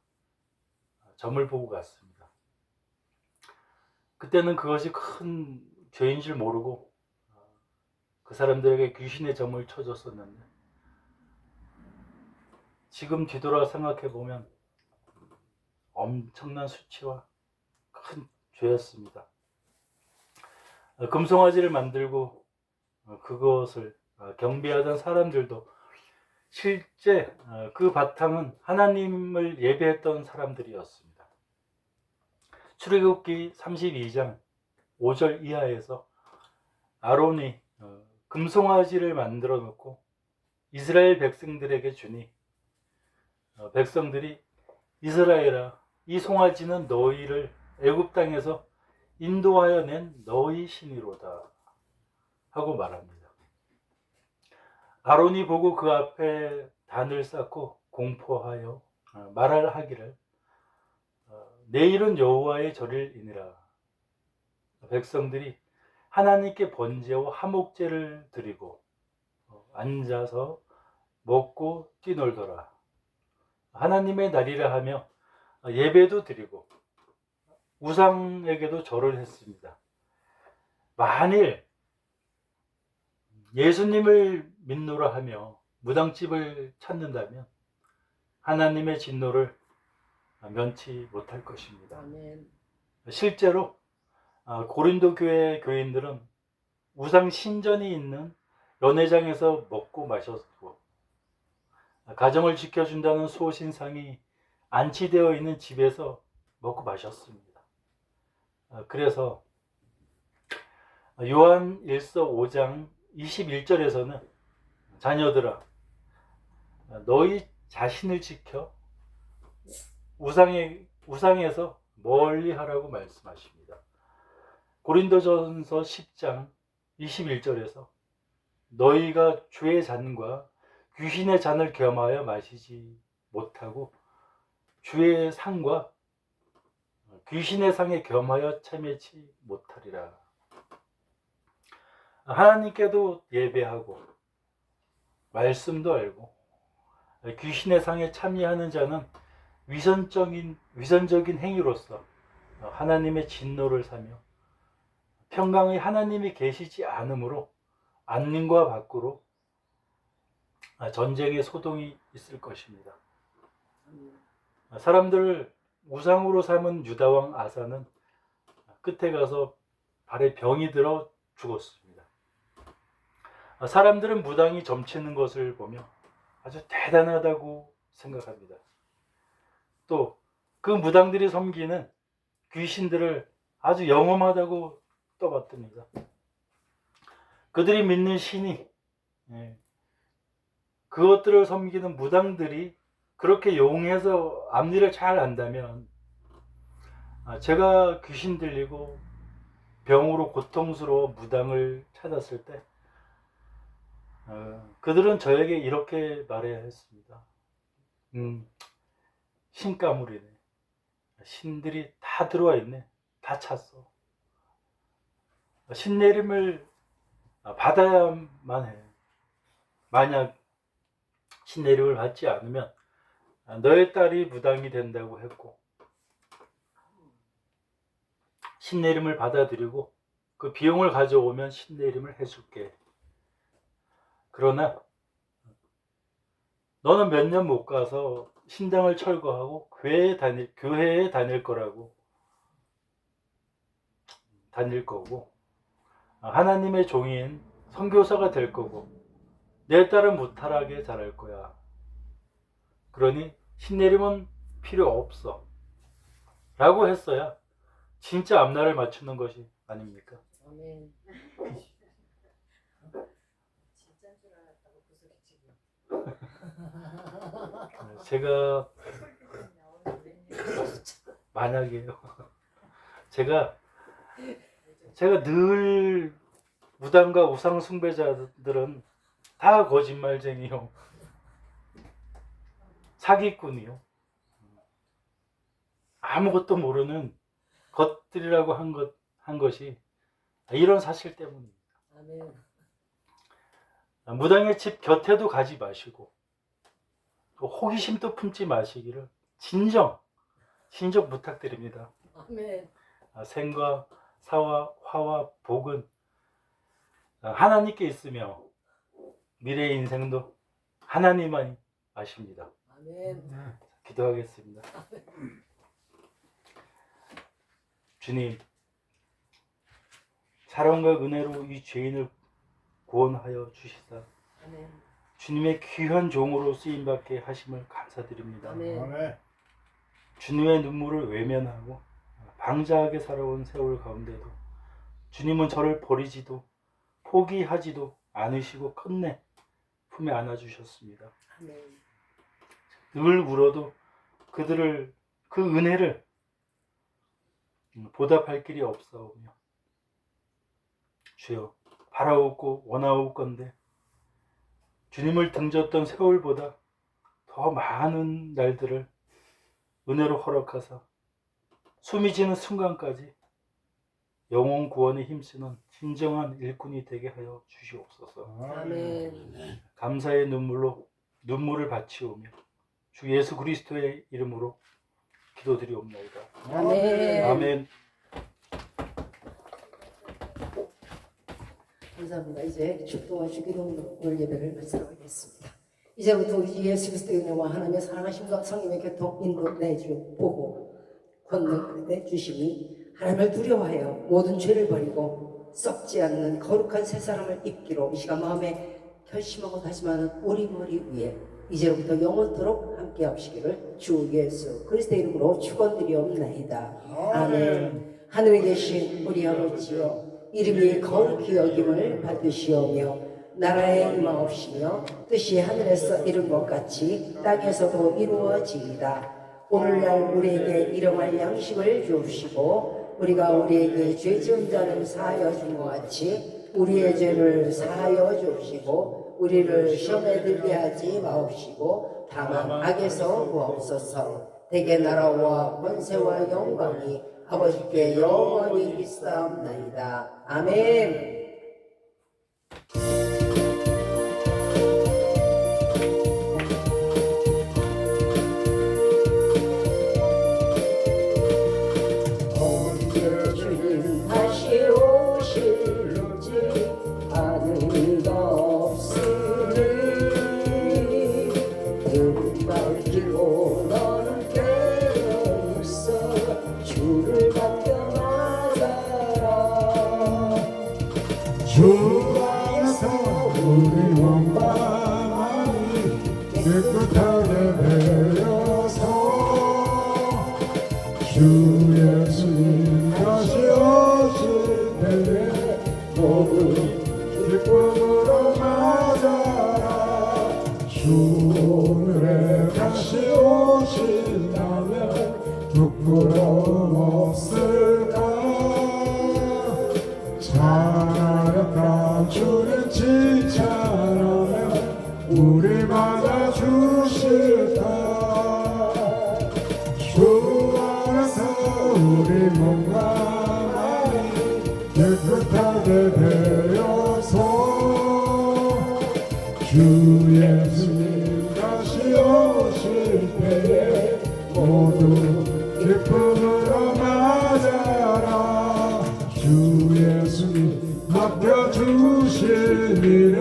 점을 보고 갔습니다. 그때는 그것이 큰 죄인 줄 모르고 그 사람들에게 귀신의 점을 쳐줬었는데 지금 뒤돌아 생각해 보면 엄청난 수치와 큰 죄였습니다. 금송아지를 만들고 그것을 경배하던 사람들도 실제 그 바탕은 하나님을 예배했던 사람들이었습니다. 출애굽기 32장 5절 이하에서 아론이 금송아지를 만들어 놓고 이스라엘 백성들에게 주니 백성들이 이스라엘아 이 송아지는 너희를 애굽 땅에서 인도하여 낸 너희 신이로다 하고 말합니다. 아론이 보고 그 앞에 단을 쌓고 공포하여 말하기를 내일은 여호와의 절일이니라. 백성들이 하나님께 번제와 화목제를 드리고 앉아서 먹고 뛰놀더라. 하나님의 날이라 하며 예배도 드리고 우상에게도 절을 했습니다. 만일 예수님을 믿노라 하며 무당집을 찾는다면 하나님의 진노를 면치 못할 것입니다. 아멘. 실제로 고린도 교회 교인들은 우상 신전이 있는 연회장에서 먹고 마셨고 가정을 지켜준다는 수호신상이 안치되어 있는 집에서 먹고 마셨습니다. 그래서 요한 1서 5장 21절에서는 자녀들아 너희 자신을 지켜 우상에서 멀리 하라고 말씀하십니다. 고린도전서 10장 21절에서 너희가 주의 잔과 귀신의 잔을 겸하여 마시지 못하고 주의 상과 귀신의 상에 겸하여 참여치 못하리라. 하나님께도 예배하고 말씀도 알고 귀신의 상에 참여하는 자는 위선적인 행위로서 하나님의 진노를 사며 평강의 하나님이 계시지 않으므로 안림과 밖으로 전쟁의 소동이 있을 것입니다. 사람들을 우상으로 삼은 유다왕 아사는 끝에 가서 발에 병이 들어 죽었습니다. 사람들은 무당이 점치는 것을 보며 아주 대단하다고 생각합니다. 또 그 무당들이 섬기는 귀신들을 아주 영험하다고 떠받듭니다. 그들이 믿는 신이 그것들을 섬기는 무당들이 그렇게 용해서 앞일을 잘 안다면 제가 귀신 들리고 병으로 고통스러워 무당을 찾았을 때 그들은 저에게 이렇게 말해야 했습니다. 신가물이네. 신들이 다 들어와 있네. 다 찼어. 신내림을 받아야만 해. 만약 신내림을 받지 않으면 너의 딸이 무당이 된다고 했고, 신내림을 받아들이고 그 비용을 가져오면 신내림을 해줄게. 그러나 너는 몇 년 못 가서 신당을 철거하고 교회에 다닐 거고 하나님의 종인 선교사가 될 거고 내 딸은 무탈하게 자랄 거야. 그러니 신내림은 필요 없어 라고 했어야 진짜 앞날을 맞추는 것이 아닙니까? 아멘. 제가 만약에요. 제가 늘 무당과 우상 숭배자들은 다 거짓말쟁이요, 사기꾼이요, 아무것도 모르는 것들이라고 한 것이 이런 사실 때문입니다. 아멘. 무당의 집 곁에도 가지 마시고 또 호기심도 품지 마시기를 진정 부탁드립니다. 아멘. 생과 사와 화와 복은 하나님께 있으며 미래의 인생도 하나님만이 아십니다. 아멘. 기도하겠습니다. 주님, 사랑과 은혜로 이 죄인을 구원하여 주시사 아멘. 주님의 귀한 종으로 쓰임받게 하심을 감사드립니다. 아멘. 아멘. 주님의 눈물을 외면하고 방자하게 살아온 세월 가운데도 주님은 저를 버리지도 포기하지도 않으시고 끝내 품에 안아주셨습니다. 아멘. 늘 울어도 그 은혜를 보답할 길이 없사오며 주여 바라옵고 원하옵건대 주님을 등졌던 세월보다 더 많은 날들을 은혜로 허락하사 숨이 지는 순간까지 영혼 구원에 힘쓰는 진정한 일꾼이 되게 하여 주시옵소서. 아멘. 감사의 눈물을 바치오며 주 예수 그리스도의 이름으로 기도드리옵나이다. 아멘. 아멘. 감사합니다. 이제 축도와 주기도 오늘 예배를 마치겠습니다. 이제부터 우리 예수 그리스도의 은혜와 하나님의 사랑하심과 성령의 교통 인도 내주 보고 권능 내주심이 하나님을 두려워하여 모든 죄를 버리고 썩지 않는 거룩한 새 사람을 입기로 이 시간 마음에 결심하고 다짐하는 우리 머리 위에 이제부터 영원토록 함께 하시기를 주 예수 그리스도의 이름으로 축원드리옵나이다. 아멘. 하늘에 계신 우리 아버지여 이름이 거룩히 여김을 받으시오며 나라의 임하옵시며 뜻이 하늘에서 이룬 것 같이 땅에서도 이루어지이다. 오늘날 우리에게 일용할 양식을 주옵시고 우리가 우리에게 죄 지은 자를 사하여 준 것 같이 우리의 죄를 사하여 주옵시고 우리를 시험에 들게 하지 마옵시고 다만 악에서 구하옵소서. 대개 나라와 권세와 영광이 아버지께 영원히 있사옵나이다. 아멘. 언제 주님 다시 오실지 아는 이가 없으니 눈만 길고 너는 깨어있어 주를 받겨나가라. 주 안에서 우리 몸과 마음이 깨끗하게 되어서 주 예수님 다시 오실 때에 모두 기쁨으로 맞아라. 주 오늘에 다시 오신다면 부끄러움 없을까. 잘하였다 주는 칭찬하며 우리 맞아주실까. 주 안에서 우리 몸과 마음이 깨끗하게 되어서 주 예수님 다시 오실 때에 모두 기쁨으로 맞아라. 주 예수님 맡겨주신 일에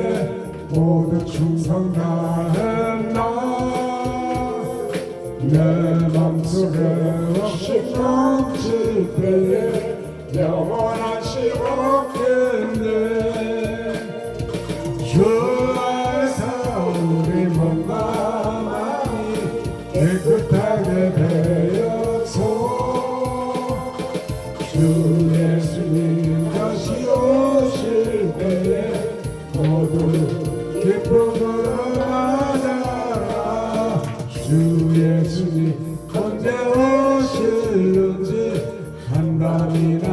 모두 충성 다했나. 내 맘속에 없이 넘칠 때에 영원한 시없겠네. 주 안에서 우리 몸과 마음이 깨끗하게 되어서 주 예수님 다시 오실 때에 모두 기쁨으로 맞아라. 주 예수님 언제 오실는지 한 밤이나